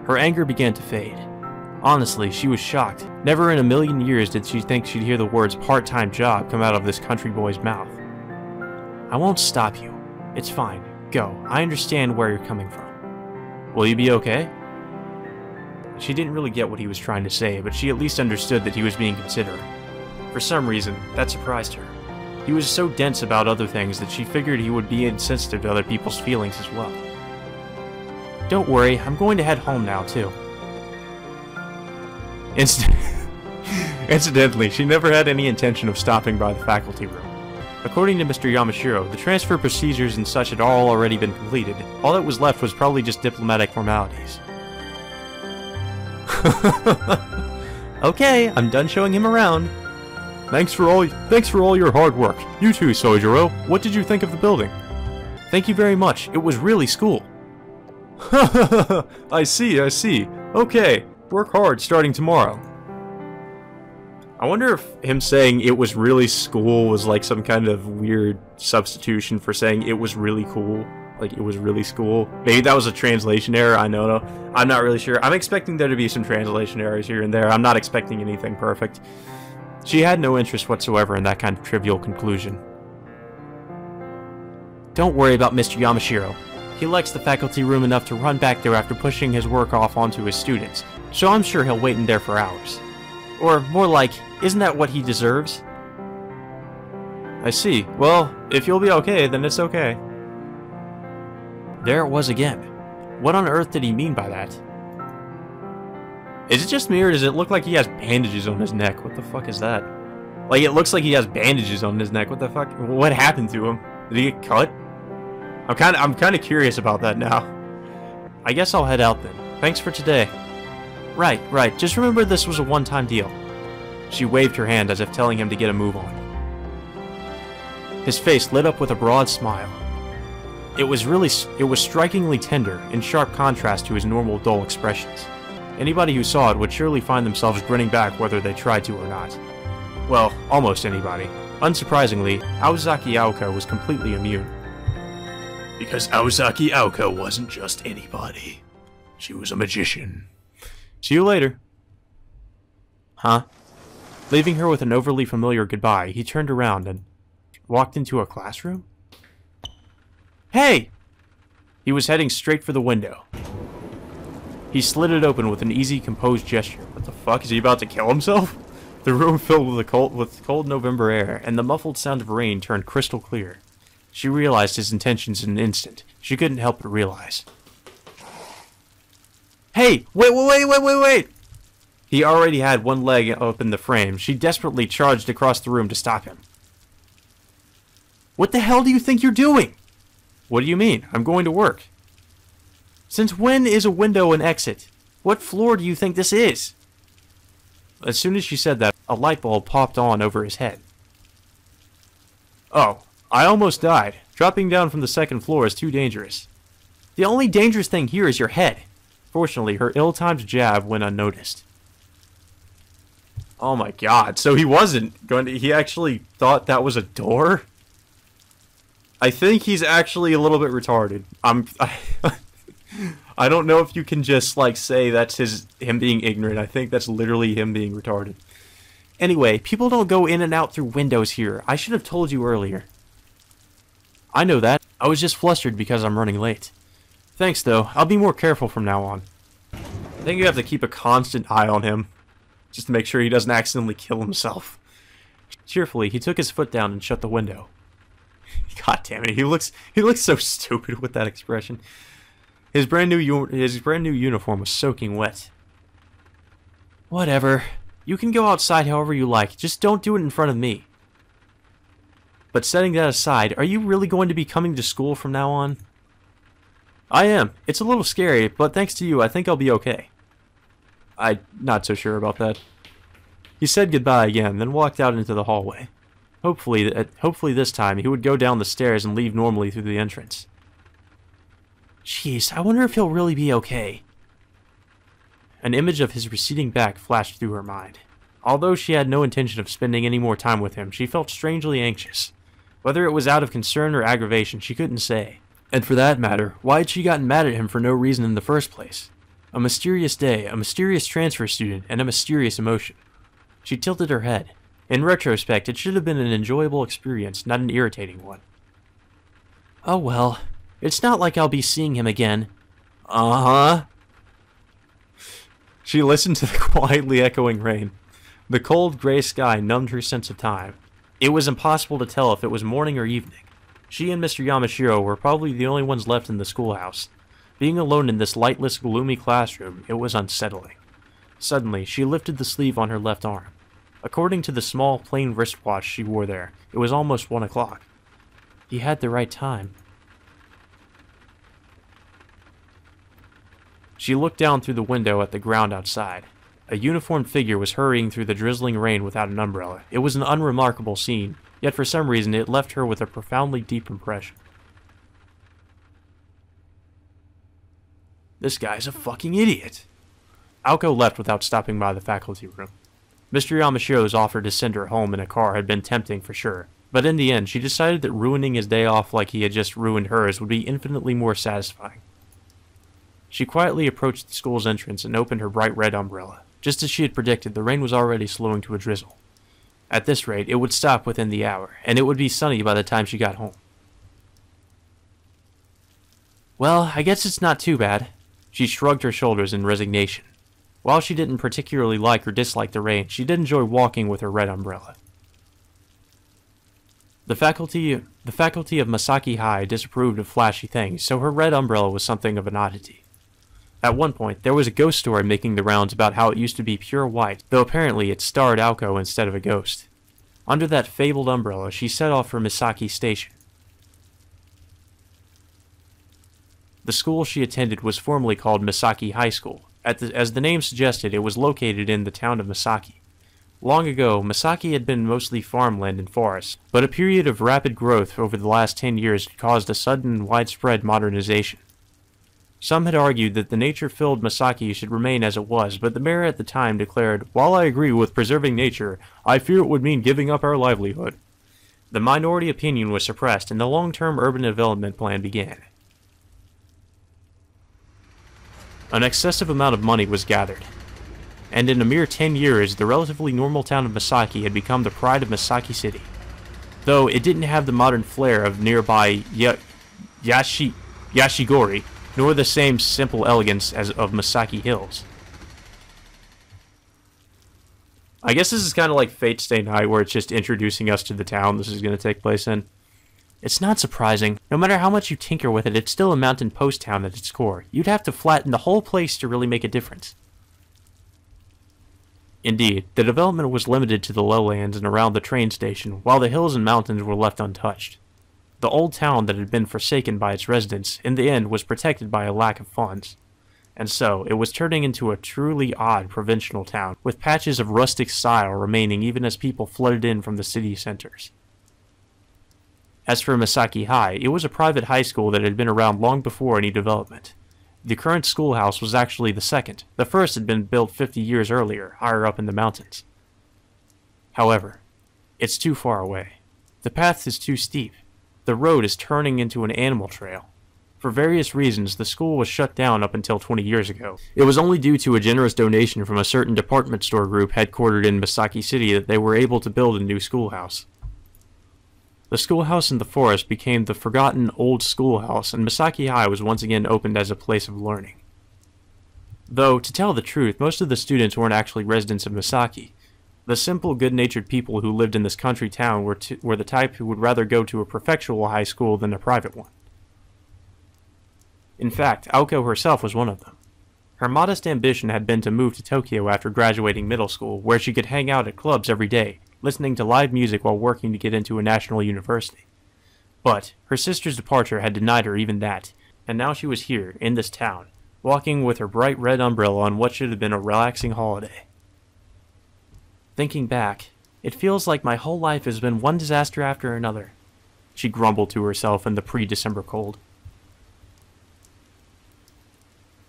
Her anger began to fade. Honestly, she was shocked. Never in a million years did she think she'd hear the words part-time job come out of this country boy's mouth. I won't stop you. It's fine. Go. I understand where you're coming from. Will you be okay? She didn't really get what he was trying to say, but she at least understood that he was being considerate. For some reason, that surprised her. He was so dense about other things that she figured he would be insensitive to other people's feelings as well. Don't worry, I'm going to head home now, too. Incidentally, she never had any intention of stopping by the faculty room. According to Mr. Yamashiro, the transfer procedures and such had all already been completed. All that was left was probably just diplomatic formalities. Okay, I'm done showing him around. Thanks for all your hard work. You too, Sojiro. What did you think of the building? Thank you very much. It was really school. I see. Okay, work hard starting tomorrow. I wonder if him saying it was really school was like some kind of weird substitution for saying it was really cool. Like, it was really school. Maybe that was a translation error, I don't know. I'm not really sure. I'm expecting there to be some translation errors here and there. I'm not expecting anything perfect. She had no interest whatsoever in that kind of trivial conclusion. Don't worry about Mr. Yamashiro. He likes the faculty room enough to run back there after pushing his work off onto his students, so I'm sure he'll wait in there for hours. Or, more like, isn't that what he deserves? I see. Well, if you'll be okay, then it's okay. There it was again. What on earth did he mean by that? Is it just me, or does it look like he has bandages on his neck? What the fuck is that? Like, it looks like he has bandages on his neck. What the fuck? What happened to him? Did he get cut? I'm kind of curious about that now. I guess I'll head out then. Thanks for today. Right. Just remember this was a one-time deal. She waved her hand as if telling him to get a move on. His face lit up with a broad smile. It was strikingly tender, in sharp contrast to his normal dull expressions. Anybody who saw it would surely find themselves grinning back whether they tried to or not. Well, almost anybody. Unsurprisingly, Aozaki Aoka was completely immune. Because Aozaki Aoka wasn't just anybody. She was a magician. See you later. Huh? Leaving her with an overly familiar goodbye, he turned around and walked into a classroom? Hey! He was heading straight for the window. He slid it open with an easy, composed gesture. What the fuck? Is he about to kill himself? The room filled with cold November air, and the muffled sound of rain turned crystal clear. She realized his intentions in an instant. She couldn't help but realize. Hey! Wait! He already had one leg up in the frame. She desperately charged across the room to stop him. What the hell do you think you're doing? What do you mean? I'm going to work. Since when is a window an exit? What floor do you think this is? As soon as she said that, a light bulb popped on over his head. Oh, I almost died. Dropping down from the second floor is too dangerous. The only dangerous thing here is your head. Fortunately, her ill-timed jab went unnoticed. Oh my god, so he wasn't going to... He actually thought that was a door? I think he's actually a little bit retarded. I don't know if you can just, like, say that's him being ignorant. I think that's literally him being retarded. Anyway, people don't go in and out through windows here. I should have told you earlier. I know that. I was just flustered because I'm running late. Thanks, though. I'll be more careful from now on. I think you have to keep a constant eye on him, just to make sure he doesn't accidentally kill himself. Cheerfully, he took his foot down and shut the window. God damn it, he looks so stupid with that expression. His brand new uniform was soaking wet. Whatever. You can go outside however you like, just don't do it in front of me. But setting that aside, are you really going to be coming to school from now on? I am. It's a little scary, but thanks to you, I think I'll be okay. I'm not so sure about that. He said goodbye again, then walked out into the hallway. Hopefully this time he would go down the stairs and leave normally through the entrance. Jeez, I wonder if he'll really be okay. An image of his receding back flashed through her mind. Although she had no intention of spending any more time with him, she felt strangely anxious. Whether it was out of concern or aggravation, she couldn't say. And for that matter, why had she gotten mad at him for no reason in the first place? A mysterious day, a mysterious transfer student, and a mysterious emotion. She tilted her head. In retrospect, it should have been an enjoyable experience, not an irritating one. Oh well, it's not like I'll be seeing him again. Uh-huh. She listened to the quietly echoing rain. The cold, gray sky numbed her sense of time. It was impossible to tell if it was morning or evening. She and Mr. Yamashiro were probably the only ones left in the schoolhouse. Being alone in this lightless, gloomy classroom, it was unsettling. Suddenly, she lifted the sleeve on her left arm. According to the small, plain wristwatch she wore there, it was almost 1 o'clock. He had the right time. She looked down through the window at the ground outside. A uniformed figure was hurrying through the drizzling rain without an umbrella. It was an unremarkable scene, yet for some reason it left her with a profoundly deep impression. This guy's a fucking idiot. Aoko left without stopping by the faculty room. Mr. Yamashiro's offer to send her home in a car had been tempting for sure, but in the end she decided that ruining his day off like he had just ruined hers would be infinitely more satisfying. She quietly approached the school's entrance and opened her bright red umbrella. Just as she had predicted, the rain was already slowing to a drizzle. At this rate, it would stop within the hour, and it would be sunny by the time she got home. Well, I guess it's not too bad. She shrugged her shoulders in resignation. While she didn't particularly like or dislike the rain, she did enjoy walking with her red umbrella. The faculty of Masaki High disapproved of flashy things, so her red umbrella was something of an oddity. At one point, there was a ghost story making the rounds about how it used to be pure white, though apparently it starred Aoko instead of a ghost. Under that fabled umbrella, she set off for Misaki Station. The school she attended was formerly called Misaki High School. As the name suggested, it was located in the town of Misaki. Long ago, Misaki had been mostly farmland and forests, but a period of rapid growth over the last 10 years had caused a sudden and widespread modernization. Some had argued that the nature-filled Misaki should remain as it was, but the mayor at the time declared, "While I agree with preserving nature, I fear it would mean giving up our livelihood." The minority opinion was suppressed, and the long-term urban development plan began. An excessive amount of money was gathered, and in a mere 10 years, the relatively normal town of Misaki had become the pride of Misaki City. Though it didn't have the modern flair of nearby Yashigori, nor the same simple elegance as of Misaki Hills. I guess this is kind of like Fate Stay Night, where it's just introducing us to the town this is going to take place in. It's not surprising. No matter how much you tinker with it, it's still a mountain post town at its core. You'd have to flatten the whole place to really make a difference. Indeed, the development was limited to the lowlands and around the train station, while the hills and mountains were left untouched. The old town that had been forsaken by its residents, in the end, was protected by a lack of funds. And so, it was turning into a truly odd provincial town, with patches of rustic style remaining even as people flooded in from the city centers. As for Misaki High, it was a private high school that had been around long before any development. The current schoolhouse was actually the second. The first had been built 50 years earlier, higher up in the mountains. However, it's too far away. The path is too steep. The road is turning into an animal trail. For various reasons, the school was shut down up until 20 years ago. It was only due to a generous donation from a certain department store group headquartered in Misaki City that they were able to build a new schoolhouse. The schoolhouse in the forest became the forgotten old schoolhouse, and Misaki High was once again opened as a place of learning. Though, to tell the truth, most of the students weren't actually residents of Misaki. The simple, good-natured people who lived in this country town were the type who would rather go to a prefectural high school than a private one. In fact, Aoko herself was one of them. Her modest ambition had been to move to Tokyo after graduating middle school, where she could hang out at clubs every day, listening to live music while working to get into a national university. But her sister's departure had denied her even that, and now she was here, in this town, walking with her bright red umbrella on what should have been a relaxing holiday. Thinking back, It feels like my whole life has been one disaster after another, she grumbled to herself in the pre-December cold.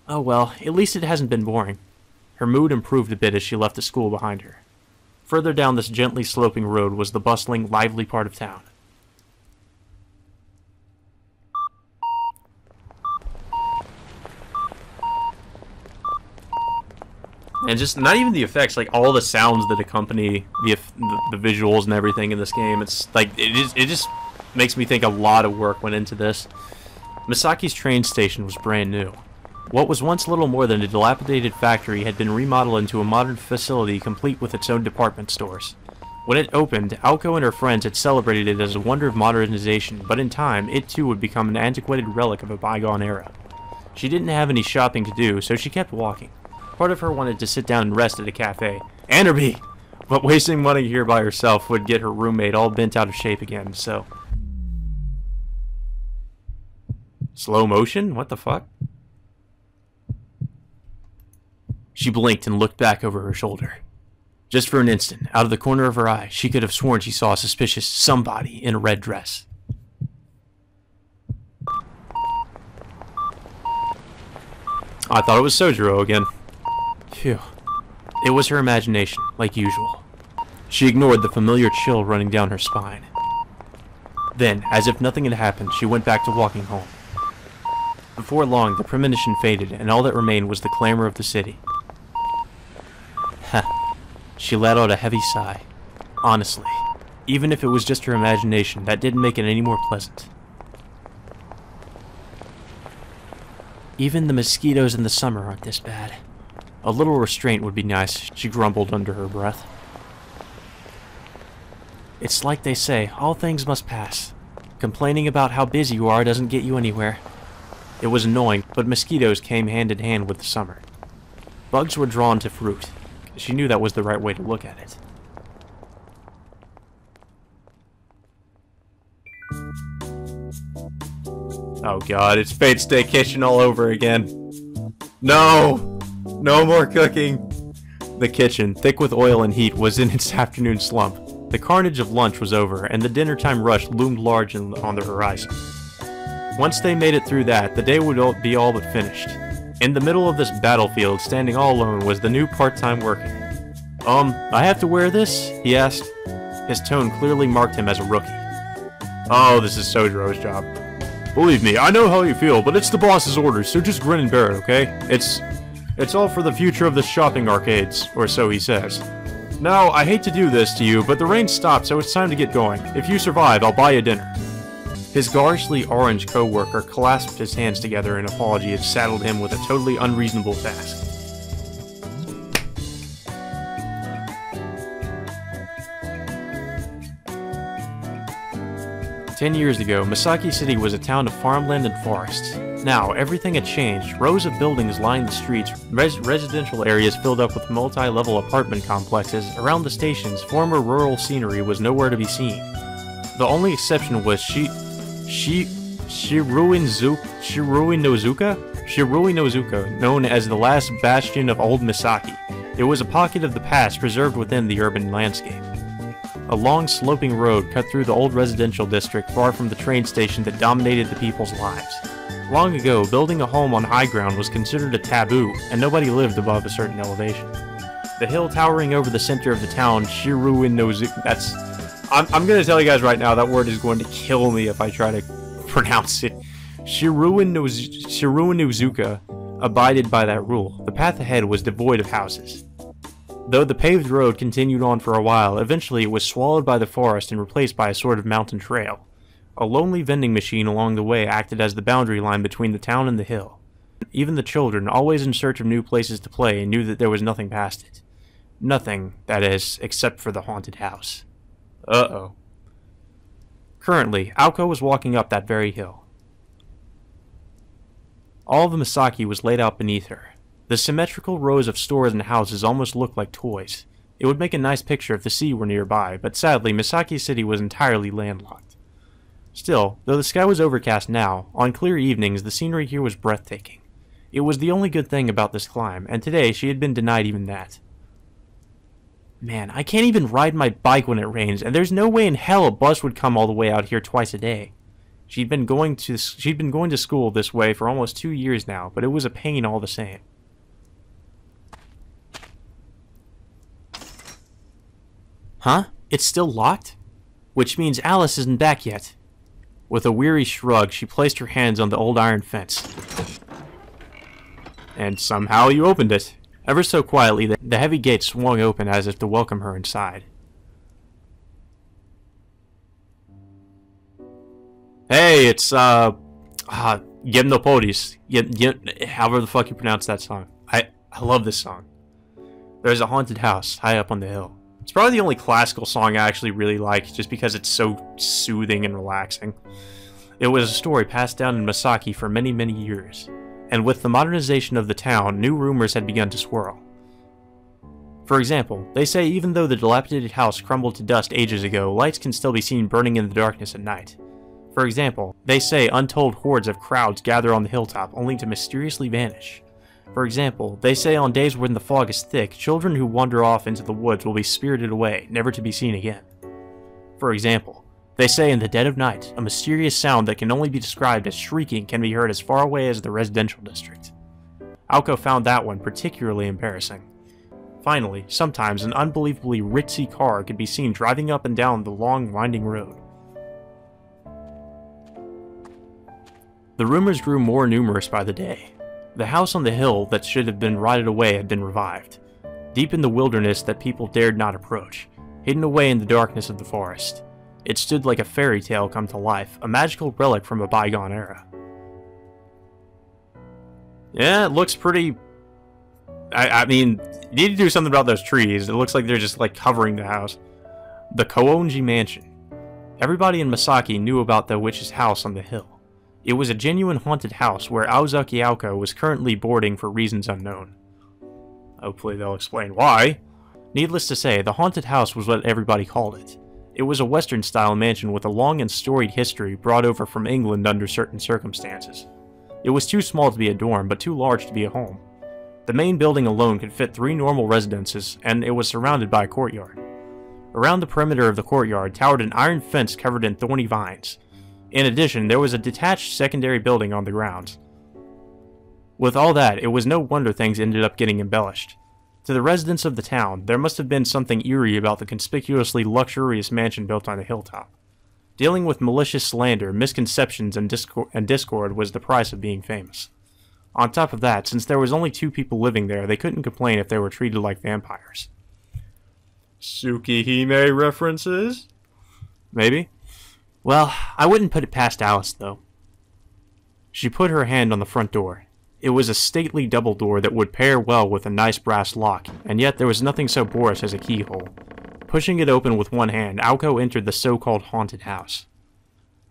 Oh well, at least it hasn't been boring. Her mood improved a bit as she left the school behind her. Further down this gently sloping road was the bustling, lively part of town. And just not even the effects, like all the sounds that accompany the visuals and everything in this game. It's like it just makes me think a lot of work went into this. Misaki's train station was brand new. What was once little more than a dilapidated factory had been remodeled into a modern facility complete with its own department stores. When it opened, Aoko and her friends had celebrated it as a wonder of modernization, but in time, it too would become an antiquated relic of a bygone era. She didn't have any shopping to do, so she kept walking. Part of her wanted to sit down and rest at a cafe. Anderby! But wasting money here by herself would get her roommate all bent out of shape again, so... Slow motion? What the fuck? She blinked and looked back over her shoulder. Just for an instant, out of the corner of her eye, she could have sworn she saw a suspicious somebody in a red dress. I thought it was Sojiro again. Phew. It was her imagination, like usual. She ignored the familiar chill running down her spine. Then, as if nothing had happened, she went back to walking home. Before long, the premonition faded, and all that remained was the clamor of the city. She let out a heavy sigh. Honestly, even if it was just her imagination, that didn't make it any more pleasant. Even the mosquitoes in the summer aren't this bad. A little restraint would be nice, she grumbled under her breath. It's like they say, all things must pass. Complaining about how busy you are doesn't get you anywhere. It was annoying, but mosquitoes came hand in hand with the summer. Bugs were drawn to fruit. She knew that was the right way to look at it. Oh god, it's Fate's Day Kitchen all over again. No! No more cooking! The kitchen, thick with oil and heat, was in its afternoon slump. The carnage of lunch was over, and the dinner-time rush loomed large on the horizon. Once they made it through that, the day would be all but finished. In the middle of this battlefield, standing all alone, was the new part-time worker. I have to wear this? He asked. His tone clearly marked him as a rookie. Oh, this is Sojiro's job. Believe me, I know how you feel, but it's the boss's orders, so just grin and bear it, okay? It's all for the future of the shopping arcades, or so he says. Now, I hate to do this to you, but the rain stopped, so it's time to get going. If you survive, I'll buy you dinner. His garishly orange co-worker clasped his hands together in apology and saddled him with a totally unreasonable task. "10 years ago, Misaki City was a town of farmland and forests. Now, everything had changed. Rows of buildings lined the streets, residential areas filled up with multi-level apartment complexes. Around the stations, former rural scenery was nowhere to be seen. The only exception was Shirui-no-zuka, known as the last bastion of old Misaki. It was a pocket of the past preserved within the urban landscape. A long sloping road cut through the old residential district far from the train station that dominated the people's lives. Long ago, building a home on high ground was considered a taboo, and nobody lived above a certain elevation. The hill towering over the center of the town, Shirui-no-zuka, I'm gonna tell you guys right now, that word is going to kill me if I try to pronounce it. Shirui-no-zuka abided by that rule. The path ahead was devoid of houses. Though the paved road continued on for a while, eventually it was swallowed by the forest and replaced by a sort of mountain trail. A lonely vending machine along the way acted as the boundary line between the town and the hill. Even the children, always in search of new places to play, knew that there was nothing past it. Nothing, that is, except for the haunted house. Uh-oh. Currently, Aoko was walking up that very hill. All of Misaki was laid out beneath her. The symmetrical rows of stores and houses almost looked like toys. It would make a nice picture if the sea were nearby, but sadly, Misaki City was entirely landlocked. Still, though the sky was overcast now, on clear evenings the scenery here was breathtaking. It was the only good thing about this climb, and today she had been denied even that. Man, I can't even ride my bike when it rains, and there's no way in hell a bus would come all the way out here twice a day. She'd been going to school this way for almost 2 years now, but it was a pain all the same. Huh? It's still locked? Which means Alice isn't back yet. With a weary shrug, she placed her hands on the old iron fence. And somehow you opened it. Ever so quietly, the heavy gate swung open as if to welcome her inside. Hey, it's, Gymnopodis. However the fuck you pronounce that song. I love this song. There's a haunted house high up on the hill. It's probably the only classical song I actually really like, just because it's so soothing and relaxing. It was a story passed down in Misaki for many, many years, and with the modernization of the town, new rumors had begun to swirl. For example, they say even though the dilapidated house crumbled to dust ages ago, lights can still be seen burning in the darkness at night. For example, they say untold hordes of crowds gather on the hilltop only to mysteriously vanish. For example, they say on days when the fog is thick, children who wander off into the woods will be spirited away, never to be seen again. For example, they say in the dead of night, a mysterious sound that can only be described as shrieking can be heard as far away as the residential district. Aoko found that one particularly embarrassing. Finally, sometimes an unbelievably ritzy car could be seen driving up and down the long, winding road. The rumors grew more numerous by the day. The house on the hill that should have been rotted away had been revived, deep in the wilderness that people dared not approach, hidden away in the darkness of the forest. It stood like a fairy tale come to life, a magical relic from a bygone era. Yeah, it looks pretty... I mean, you need to do something about those trees. It looks like they're just, like, covering the house. The Koonji Mansion. Everybody in Misaki knew about the witch's house on the hill. It was a genuine haunted house where Aozaki Aoko was currently boarding for reasons unknown. Hopefully they'll explain why. Needless to say, the haunted house was what everybody called it. It was a Western-style mansion with a long and storied history brought over from England under certain circumstances. It was too small to be a dorm, but too large to be a home. The main building alone could fit 3 normal residences, and it was surrounded by a courtyard. Around the perimeter of the courtyard towered an iron fence covered in thorny vines. In addition, there was a detached secondary building on the grounds. With all that, it was no wonder things ended up getting embellished. To the residents of the town, there must have been something eerie about the conspicuously luxurious mansion built on a hilltop. Dealing with malicious slander, misconceptions, and discord was the price of being famous. On top of that, since there was only 2 people living there, they couldn't complain if they were treated like vampires. Tsukihime references? Maybe? Well, I wouldn't put it past Alice, though. She put her hand on the front door. It was a stately double door that would pair well with a nice brass lock, and yet there was nothing so boorish as a keyhole. Pushing it open with one hand, Aoko entered the so-called haunted house.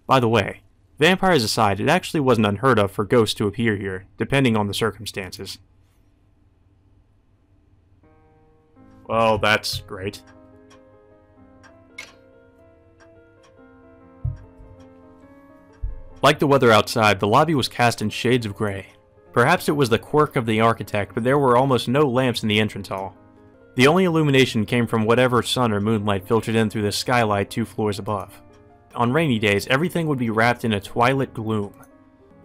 By the way, vampires aside, it actually wasn't unheard of for ghosts to appear here, depending on the circumstances. Well, that's great. Like the weather outside, the lobby was cast in shades of gray. Perhaps it was the quirk of the architect, but there were almost no lamps in the entrance hall. The only illumination came from whatever sun or moonlight filtered in through the skylight 2 floors above. On rainy days, everything would be wrapped in a twilight gloom,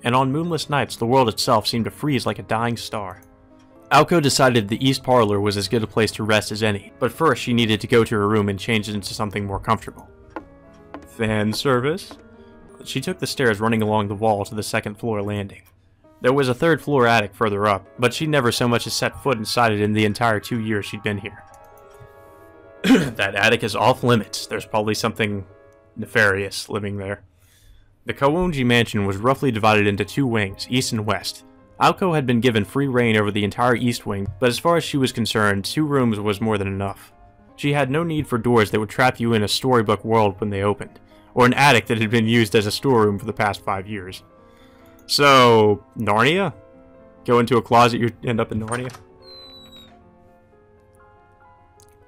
and on moonless nights the world itself seemed to freeze like a dying star. Aoko decided the east parlor was as good a place to rest as any, but first she needed to go to her room and change it into something more comfortable. Fan service? She took the stairs running along the wall to the 2nd floor landing. There was a 3rd floor attic further up, but she never so much as set foot inside it in the entire 2 years she'd been here. That attic is off limits. There's probably something nefarious living there. The Koonji Mansion was roughly divided into 2 wings, east and west. Aoko had been given free reign over the entire east wing, but as far as she was concerned, 2 rooms was more than enough. She had no need for doors that would trap you in a storybook world when they opened, or an attic that had been used as a storeroom for the past 5 years. So, Narnia? Go into a closet, you end up in Narnia?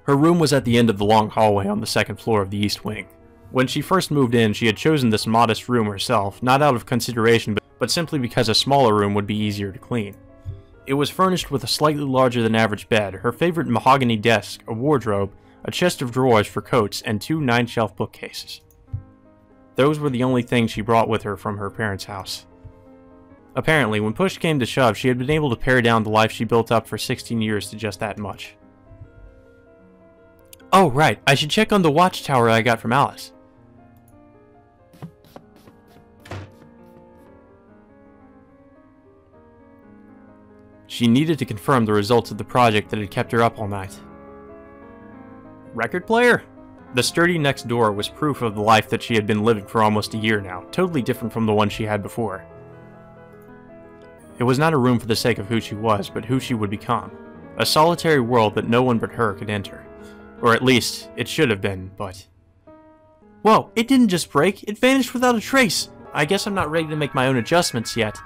Her room was at the end of the long hallway on the 2nd floor of the east wing. When she first moved in, she had chosen this modest room herself, not out of consideration, but simply because a smaller room would be easier to clean. It was furnished with a slightly larger than average bed, her favorite mahogany desk, a wardrobe, a chest of drawers for coats, and 2 9-shelf bookcases. Those were the only things she brought with her from her parents' house. Apparently, when push came to shove, she had been able to pare down the life she built up for 16 years to just that much. Oh, right, I should check on the watchtower I got from Alice. She needed to confirm the results of the project that had kept her up all night. Record player? The sturdy next door was proof of the life that she had been living for almost a year now, totally different from the one she had before. It was not a room for the sake of who she was, but who she would become. A solitary world that no one but her could enter. Or at least, it should have been, but... Whoa, it didn't just break, it vanished without a trace! I guess I'm not ready to make my own adjustments yet.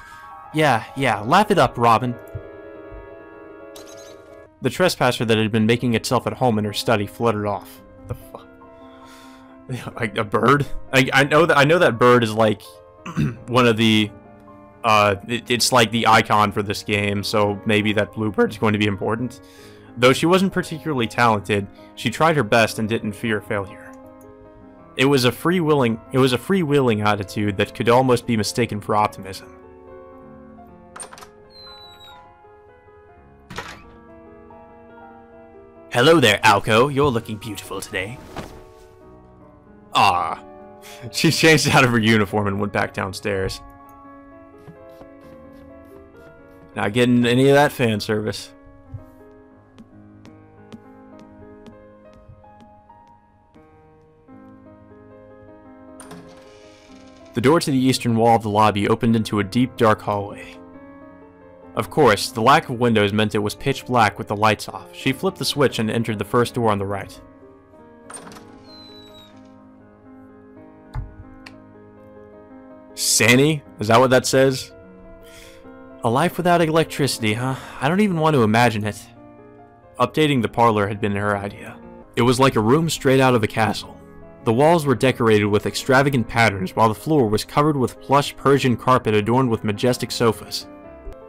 Yeah, laugh it up, Robin. The trespasser that had been making itself at home in her study fluttered off. The fuck? Like a bird? I know that bird is like one of the it's like the icon for this game, so maybe that bluebird is going to be important. Though she wasn't particularly talented, she tried her best and didn't fear failure. It was a freewheeling attitude that could almost be mistaken for optimism. Hello there, Alco. You're looking beautiful today. Ah. She changed out of her uniform and went back downstairs. Not getting any of that fan service. The door to the eastern wall of the lobby opened into a deep, dark hallway. Of course, the lack of windows meant it was pitch black with the lights off. She flipped the switch and entered the first door on the right. Sani? Is that what that says? A life without electricity, huh? I don't even want to imagine it. Updating the parlor had been her idea. It was like a room straight out of a castle. The walls were decorated with extravagant patterns, while the floor was covered with plush Persian carpet adorned with majestic sofas.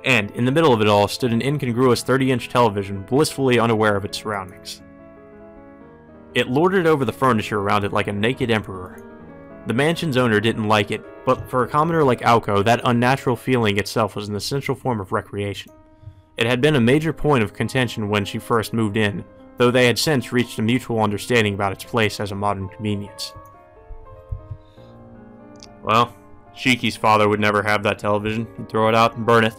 And, in the middle of it all, stood an incongruous 30-inch television, blissfully unaware of its surroundings. It lorded over the furniture around it like a naked emperor. The mansion's owner didn't like it, but for a commoner like Alco, that unnatural feeling itself was an essential form of recreation. It had been a major point of contention when she first moved in, though they had since reached a mutual understanding about its place as a modern convenience. Well, Shiki's father would never have that television. He'd throw it out and burn it.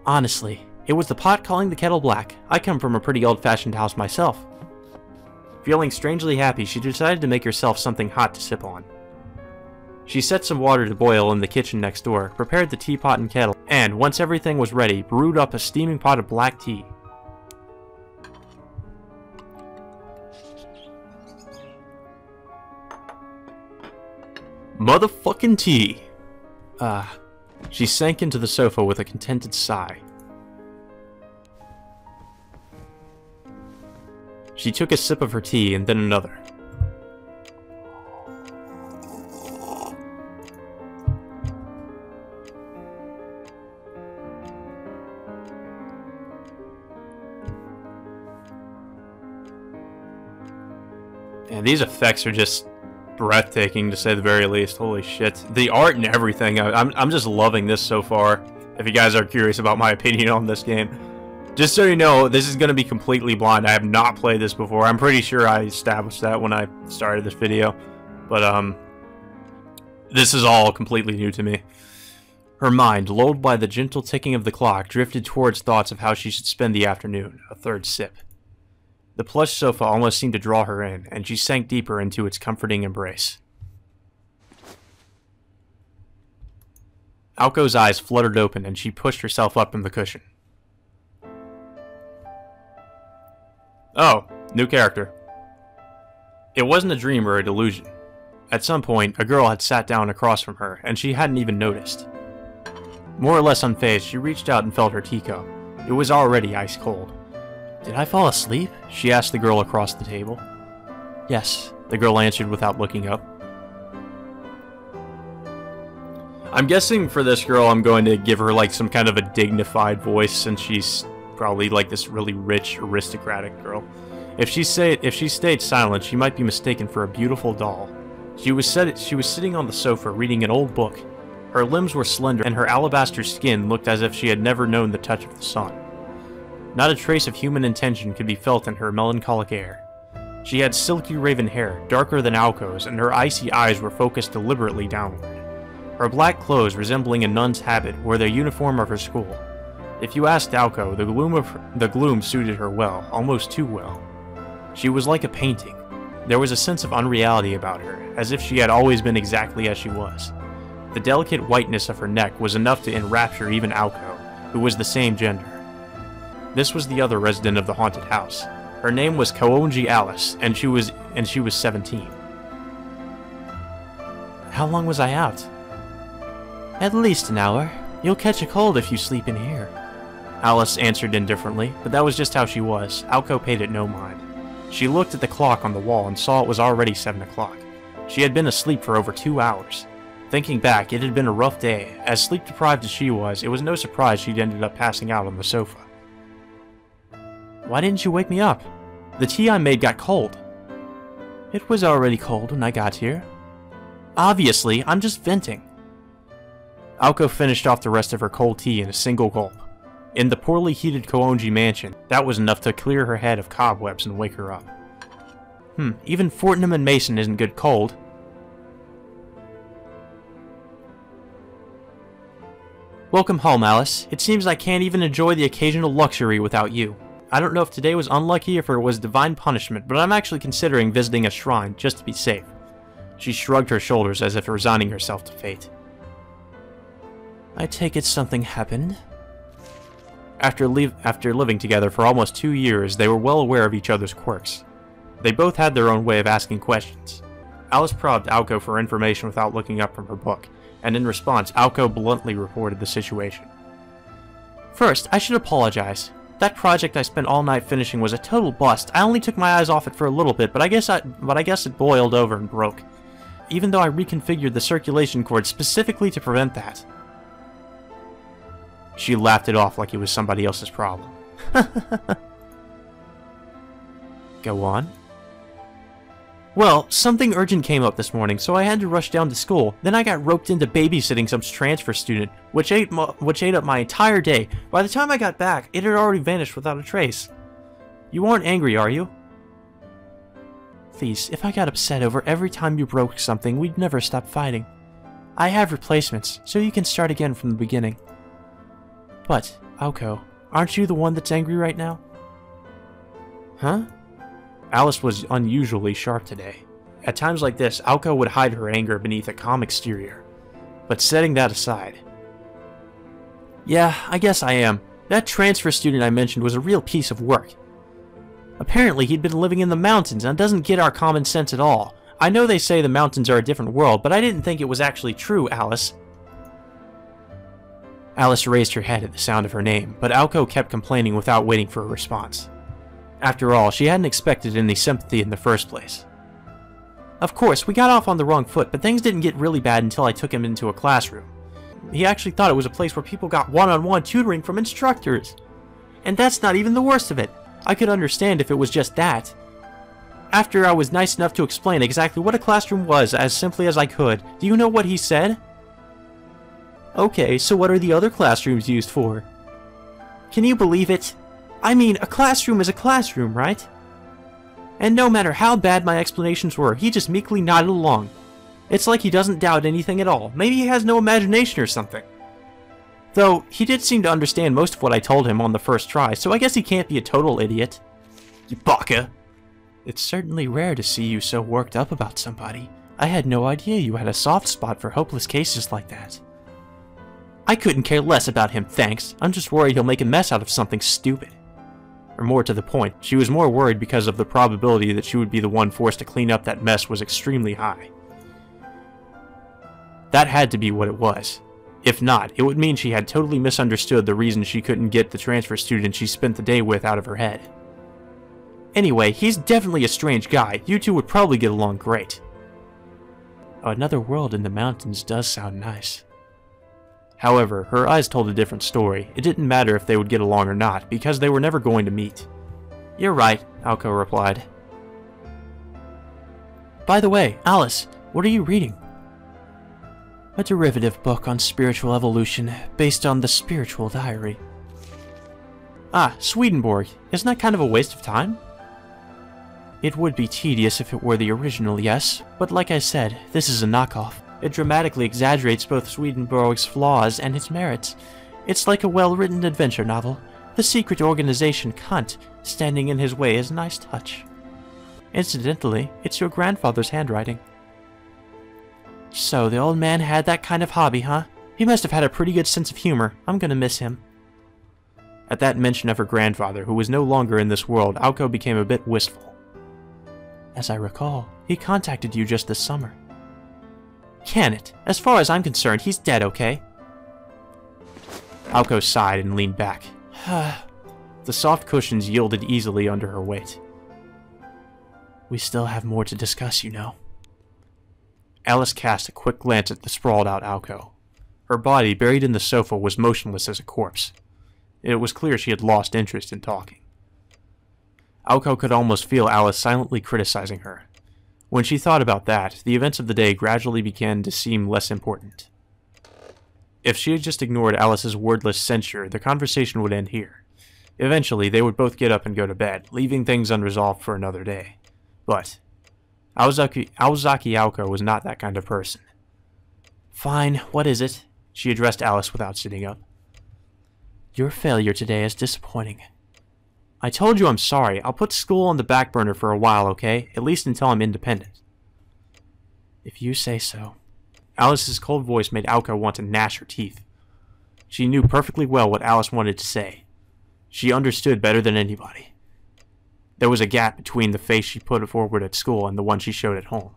Honestly, it was the pot calling the kettle black. I come from a pretty old-fashioned house myself. Feeling strangely happy, she decided to make herself something hot to sip on. She set some water to boil in the kitchen next door, prepared the teapot and kettle, and, once everything was ready, brewed up a steaming pot of black tea. Motherfucking tea! She sank into the sofa with a contented sigh. She took a sip of her tea and then another. And these effects are just breathtaking, to say the very least. Holy shit. The art and everything, I'm just loving this so far. If you guys are curious about my opinion on this game. Just so you know, this is going to be completely blind. I have not played this before. I'm pretty sure I established that when I started this video. But, this is all completely new to me. Her mind, lulled by the gentle ticking of the clock, drifted towards thoughts of how she should spend the afternoon. A third sip. The plush sofa almost seemed to draw her in, and she sank deeper into its comforting embrace. Aoko's eyes fluttered open, and she pushed herself up in the cushion. Oh, new character. It wasn't a dream or a delusion. At some point, a girl had sat down across from her, and she hadn't even noticed. More or less unfazed, she reached out and felt her teacup. It was already ice cold. Did I fall asleep? She asked the girl across the table. Yes, the girl answered without looking up. I'm guessing for this girl I'm going to give her like some kind of a dignified voice, since she's probably like this really rich, aristocratic girl. If she stayed silent, she might be mistaken for a beautiful doll. She was sitting on the sofa reading an old book. Her limbs were slender, and her alabaster skin looked as if she had never known the touch of the sun. Not a trace of human intention could be felt in her melancholic air. She had silky raven hair, darker than Aoko's, and her icy eyes were focused deliberately downward. Her black clothes, resembling a nun's habit, were the uniform of her school. If you asked Aoko, the gloom suited her well, almost too well. She was like a painting. There was a sense of unreality about her, as if she had always been exactly as she was. The delicate whiteness of her neck was enough to enrapture even Aoko, who was the same gender. This was the other resident of the haunted house. Her name was Koonji Alice, and she was 17. How long was I out? At least an hour. You'll catch a cold if you sleep in here. Alice answered indifferently, but that was just how she was. Aoko paid it no mind. She looked at the clock on the wall and saw it was already 7 o'clock. She had been asleep for over 2 hours. Thinking back, it had been a rough day. As sleep-deprived as she was, it was no surprise she'd ended up passing out on the sofa. Why didn't you wake me up? The tea I made got cold. It was already cold when I got here. Obviously, I'm just venting. Aoko finished off the rest of her cold tea in a single gulp. In the poorly heated Koonji mansion, that was enough to clear her head of cobwebs and wake her up. Even Fortnum and Mason isn't good cold. Welcome home, Alice. It seems I can't even enjoy the occasional luxury without you. I don't know if today was unlucky or if it was divine punishment, but I'm actually considering visiting a shrine just to be safe. She shrugged her shoulders as if resigning herself to fate. I take it something happened? After living together for almost 2 years, they were well aware of each other's quirks. They both had their own way of asking questions. Alice probed Aoko for information without looking up from her book, and in response, Aoko bluntly reported the situation. First, I should apologize. That project I spent all night finishing was a total bust. I only took my eyes off it for a little bit, but I guess it boiled over and broke. Even though I reconfigured the circulation cord specifically to prevent that. She laughed it off like it was somebody else's problem. Go on. Well, something urgent came up this morning, so I had to rush down to school. Then I got roped into babysitting some transfer student, which ate up my entire day. By the time I got back, it had already vanished without a trace. You aren't angry, are you? Please, if I got upset over every time you broke something, we'd never stop fighting. I have replacements, so you can start again from the beginning. But, Aoko, aren't you the one that's angry right now? Huh? Alice was unusually sharp today. At times like this, Aoko would hide her anger beneath a calm exterior. But setting that aside... Yeah, I guess I am. That transfer student I mentioned was a real piece of work. Apparently he'd been living in the mountains and doesn't get our common sense at all. I know they say the mountains are a different world, but I didn't think it was actually true, Alice. Alice raised her head at the sound of her name, but Aoko kept complaining without waiting for a response. After all, she hadn't expected any sympathy in the first place. Of course, we got off on the wrong foot, but things didn't get really bad until I took him into a classroom. He actually thought it was a place where people got one-on-one tutoring from instructors. And that's not even the worst of it. I could understand if it was just that. After I was nice enough to explain exactly what a classroom was as simply as I could, do you know what he said? Okay, so what are the other classrooms used for? Can you believe it? I mean, a classroom is a classroom, right? And no matter how bad my explanations were, he just meekly nodded along. It's like he doesn't doubt anything at all. Maybe he has no imagination or something. Though, he did seem to understand most of what I told him on the first try, so I guess he can't be a total idiot. You baka! It's certainly rare to see you so worked up about somebody. I had no idea you had a soft spot for hopeless cases like that. I couldn't care less about him, thanks. I'm just worried he'll make a mess out of something stupid. Or more to the point, she was more worried because of the probability that she would be the one forced to clean up that mess was extremely high. That had to be what it was. If not, it would mean she had totally misunderstood the reason she couldn't get the transfer student she spent the day with out of her head. Anyway, he's definitely a strange guy. You two would probably get along great. Another world in the mountains does sound nice. However, her eyes told a different story. It didn't matter if they would get along or not, because they were never going to meet. You're right. Alko replied. By the way, Alice, what are you reading? A derivative book on spiritual evolution based on the Spiritual Diary. Ah, Swedenborg. Isn't that kind of a waste of time? It would be tedious if it were the original, yes, but like I said, this is a knockoff. It dramatically exaggerates both Swedenborg's flaws and his merits. It's like a well-written adventure novel. The secret organization cunt standing in his way is a nice touch. Incidentally, it's your grandfather's handwriting. So the old man had that kind of hobby, huh? He must have had a pretty good sense of humor. I'm gonna miss him. At that mention of her grandfather, who was no longer in this world, Alko became a bit wistful. As I recall, he contacted you just this summer. Can it? As far as I'm concerned, he's dead, okay? Alko sighed and leaned back. The soft cushions yielded easily under her weight. We still have more to discuss, you know. Alice cast a quick glance at the sprawled-out Alko. Her body, buried in the sofa, was motionless as a corpse. It was clear she had lost interest in talking. Alko could almost feel Alice silently criticizing her. When she thought about that, the events of the day gradually began to seem less important. If she had just ignored Alice's wordless censure, the conversation would end here. Eventually, they would both get up and go to bed, leaving things unresolved for another day. But Aozaki Alko was not that kind of person. Fine, what is it? She addressed Alice without sitting up. Your failure today is disappointing. I told you I'm sorry. I'll put school on the back burner for a while, okay? At least until I'm independent. If you say so. Alice's cold voice made Alko want to gnash her teeth. She knew perfectly well what Alice wanted to say. She understood better than anybody. There was a gap between the face she put forward at school and the one she showed at home.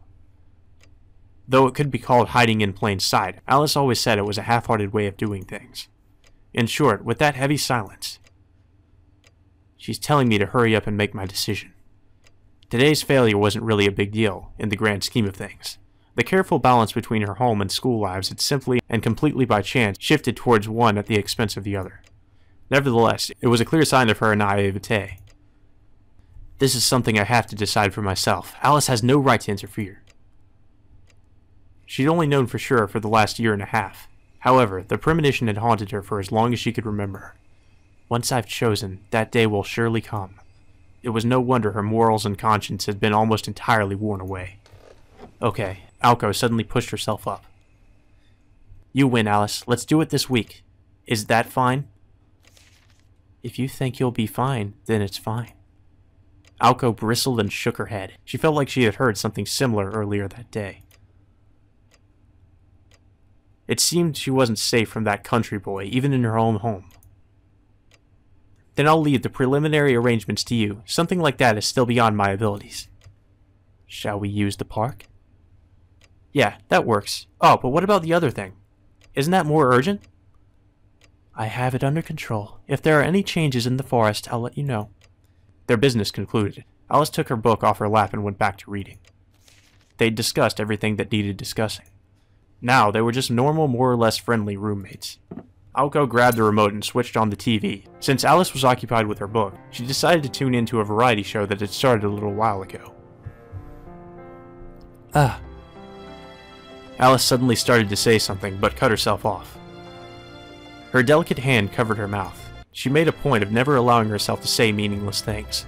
Though it could be called hiding in plain sight, Alice always said it was a half-hearted way of doing things. In short, with that heavy silence, she's telling me to hurry up and make my decision. Today's failure wasn't really a big deal, in the grand scheme of things. The careful balance between her home and school lives had simply and completely by chance shifted towards one at the expense of the other. Nevertheless, it was a clear sign of her naivete. This is something I have to decide for myself. Alice has no right to interfere. She'd only known for sure for the last year and a half. However, the premonition had haunted her for as long as she could remember. Once I've chosen, that day will surely come. It was no wonder her morals and conscience had been almost entirely worn away. Okay, Alko suddenly pushed herself up. You win, Alice. Let's do it this week. Is that fine? If you think you'll be fine, then it's fine. Alko bristled and shook her head. She felt like she had heard something similar earlier that day. It seemed she wasn't safe from that country boy, even in her own home. Then I'll leave the preliminary arrangements to you. Something like that is still beyond my abilities. Shall we use the park? Yeah, that works. Oh, but what about the other thing? Isn't that more urgent? I have it under control. If there are any changes in the forest, I'll let you know. Their business concluded. Alice took her book off her lap and went back to reading. They'd discussed everything that needed discussing. Now, they were just normal, more or less friendly roommates. Alko grabbed the remote and switched on the TV. Since Alice was occupied with her book, she decided to tune into a variety show that had started a little while ago. Alice suddenly started to say something, but cut herself off. Her delicate hand covered her mouth. She made a point of never allowing herself to say meaningless things.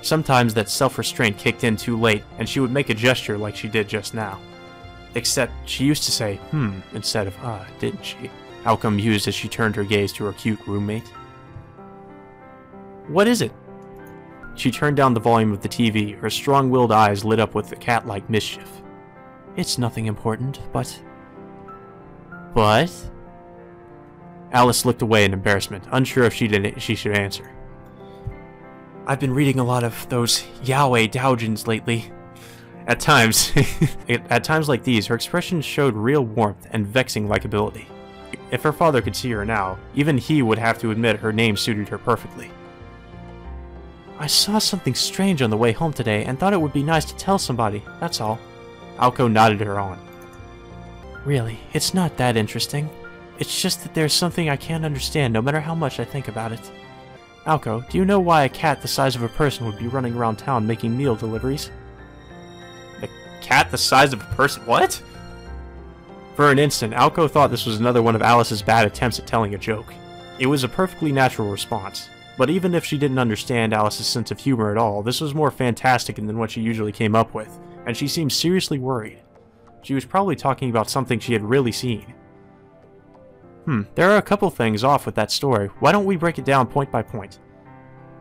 Sometimes that self-restraint kicked in too late, and she would make a gesture like she did just now. Except, she used to say, instead of didn't she? Alko mused as she turned her gaze to her cute roommate. What is it? She turned down the volume of the TV, her strong-willed eyes lit up with a cat-like mischief. It's nothing important, but... But? Alice looked away in embarrassment, unsure if she should answer. I've been reading a lot of those yaoi doujins lately. At times like these, her expression showed real warmth and vexing likability. If her father could see her now, even he would have to admit her name suited her perfectly. I saw something strange on the way home today and thought it would be nice to tell somebody, that's all. Alko nodded her on. Really, it's not that interesting. It's just that there's something I can't understand no matter how much I think about it. Alko, do you know why a cat the size of a person would be running around town making meal deliveries? A cat the size of a person? What? For an instant, Alko thought this was another one of Alice's bad attempts at telling a joke. It was a perfectly natural response, but even if she didn't understand Alice's sense of humor at all, this was more fantastic than what she usually came up with, and she seemed seriously worried. She was probably talking about something she had really seen. There are a couple things off with that story. Why don't we break it down point by point?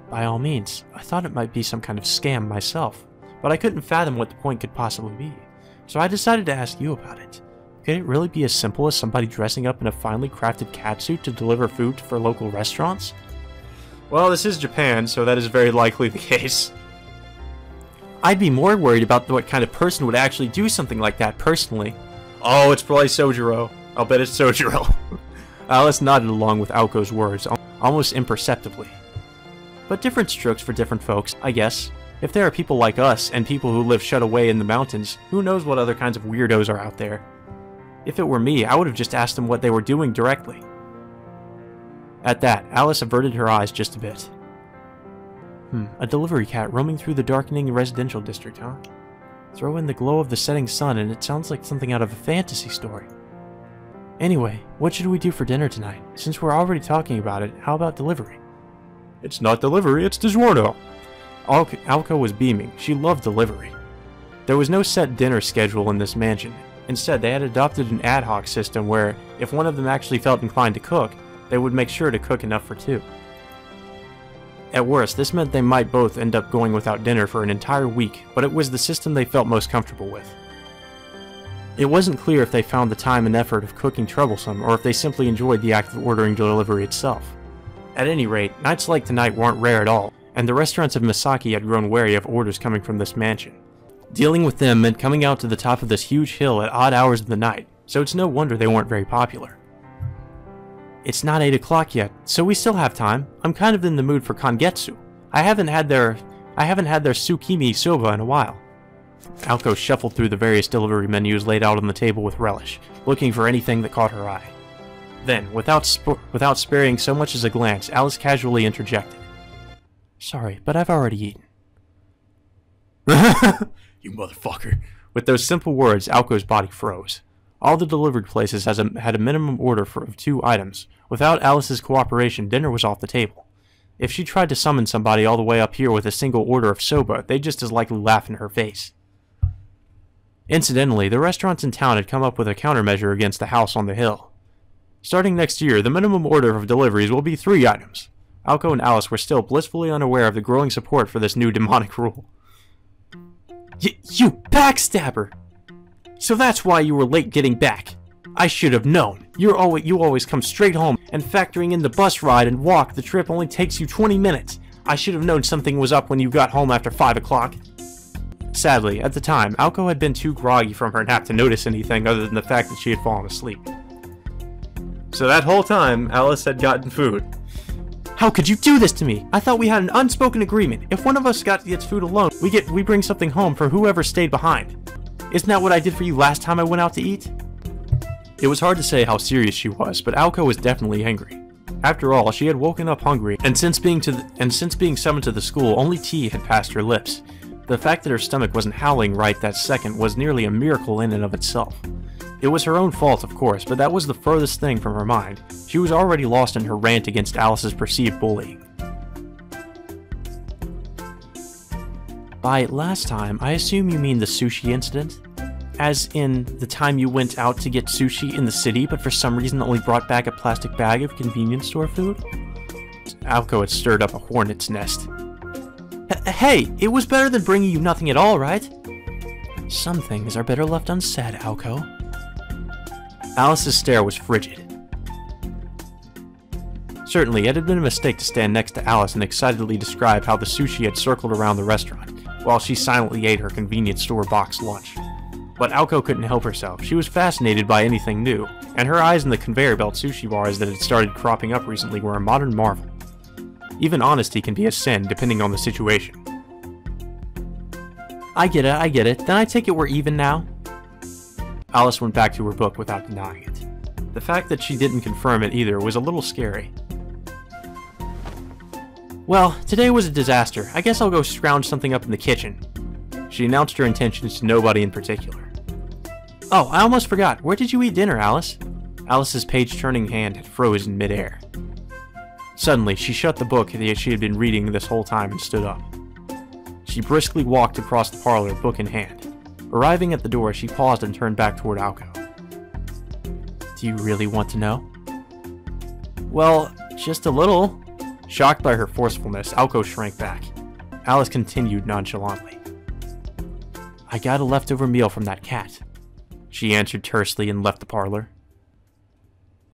By all means. I thought it might be some kind of scam myself, but I couldn't fathom what the point could possibly be, so I decided to ask you about it. Could it really be as simple as somebody dressing up in a finely crafted catsuit to deliver food for local restaurants? Well, this is Japan, so that is very likely the case. I'd be more worried about what kind of person would actually do something like that personally. Oh, it's probably Sojiro. I'll bet it's Sojiro. Alice nodded along with Aoko's words, almost imperceptibly. But different strokes for different folks, I guess. If there are people like us, and people who live shut away in the mountains, who knows what other kinds of weirdos are out there. If it were me, I would have just asked them what they were doing directly. At that, Alice averted her eyes just a bit. A delivery cat roaming through the darkening residential district, huh? Throw in the glow of the setting sun and it sounds like something out of a fantasy story. Anyway, what should we do for dinner tonight? Since we're already talking about it, how about delivery? It's not delivery, it's DiGiorno. Alko was beaming. She loved delivery. There was no set dinner schedule in this mansion. Instead, they had adopted an ad hoc system where, if one of them actually felt inclined to cook, they would make sure to cook enough for two. At worst, this meant they might both end up going without dinner for an entire week, but it was the system they felt most comfortable with. It wasn't clear if they found the time and effort of cooking troublesome, or if they simply enjoyed the act of ordering delivery itself. At any rate, nights like tonight weren't rare at all, and the restaurants of Misaki had grown wary of orders coming from this mansion. Dealing with them meant coming out to the top of this huge hill at odd hours of the night, so it's no wonder they weren't very popular. It's not 8 o'clock yet, so we still have time. I'm kind of in the mood for kangetsu. I haven't had their tsukimi soba in a while. Alko shuffled through the various delivery menus laid out on the table with relish, looking for anything that caught her eye. Then, without sparing so much as a glance, Alice casually interjected. Sorry, but I've already eaten. You motherfucker. With those simple words, Alko's body froze. All the delivered places had a minimum order of 2 items. Without Alice's cooperation, dinner was off the table. If she tried to summon somebody all the way up here with a single order of soba, they'd just as likely laugh in her face. Incidentally, the restaurants in town had come up with a countermeasure against the house on the hill. Starting next year, the minimum order of deliveries will be 3 items. Alko and Alice were still blissfully unaware of the growing support for this new demonic rule. You backstabber! So that's why you were late getting back. I should have known. You always come straight home, and factoring in the bus ride and walk, the trip only takes you 20 minutes. I should have known something was up when you got home after 5 o'clock. Sadly, at the time, Alko had been too groggy from her nap to notice anything other than the fact that she had fallen asleep. So that whole time, Alice had gotten food. How could you do this to me? I thought we had an unspoken agreement. If one of us gets food alone, we bring something home for whoever stayed behind. Isn't that what I did for you last time I went out to eat? It was hard to say how serious she was, but Alko was definitely angry. After all, she had woken up hungry, and since being summoned to the school, only tea had passed her lips. The fact that her stomach wasn't howling right that second was nearly a miracle in and of itself. It was her own fault, of course, but that was the furthest thing from her mind. She was already lost in her rant against Alice's perceived bullying. By last time, I assume you mean the sushi incident? As in, the time you went out to get sushi in the city, but for some reason only brought back a plastic bag of convenience store food? Alko had stirred up a hornet's nest. Hey, it was better than bringing you nothing at all, right? Some things are better left unsaid, Alko. Alice's stare was frigid. Certainly, it had been a mistake to stand next to Alice and excitedly describe how the sushi had circled around the restaurant, while she silently ate her convenience store box lunch. But Alko couldn't help herself. She was fascinated by anything new, and her eyes on the conveyor belt sushi bars that had started cropping up recently were a modern marvel. Even honesty can be a sin, depending on the situation. I get it. Then I take it we're even now? Alice went back to her book without denying it. The fact that she didn't confirm it either was a little scary. Well, today was a disaster. I guess I'll go scrounge something up in the kitchen. She announced her intentions to nobody in particular. Oh, I almost forgot. Where did you eat dinner, Alice? Alice's page-turning hand had frozen midair. Suddenly, she shut the book that she had been reading this whole time and stood up. She briskly walked across the parlor, book in hand. Arriving at the door, she paused and turned back toward Aoko. Do you really want to know? Well, just a little. Shocked by her forcefulness, Aoko shrank back. Alice continued nonchalantly. I got a leftover meal from that cat. She answered tersely and left the parlor.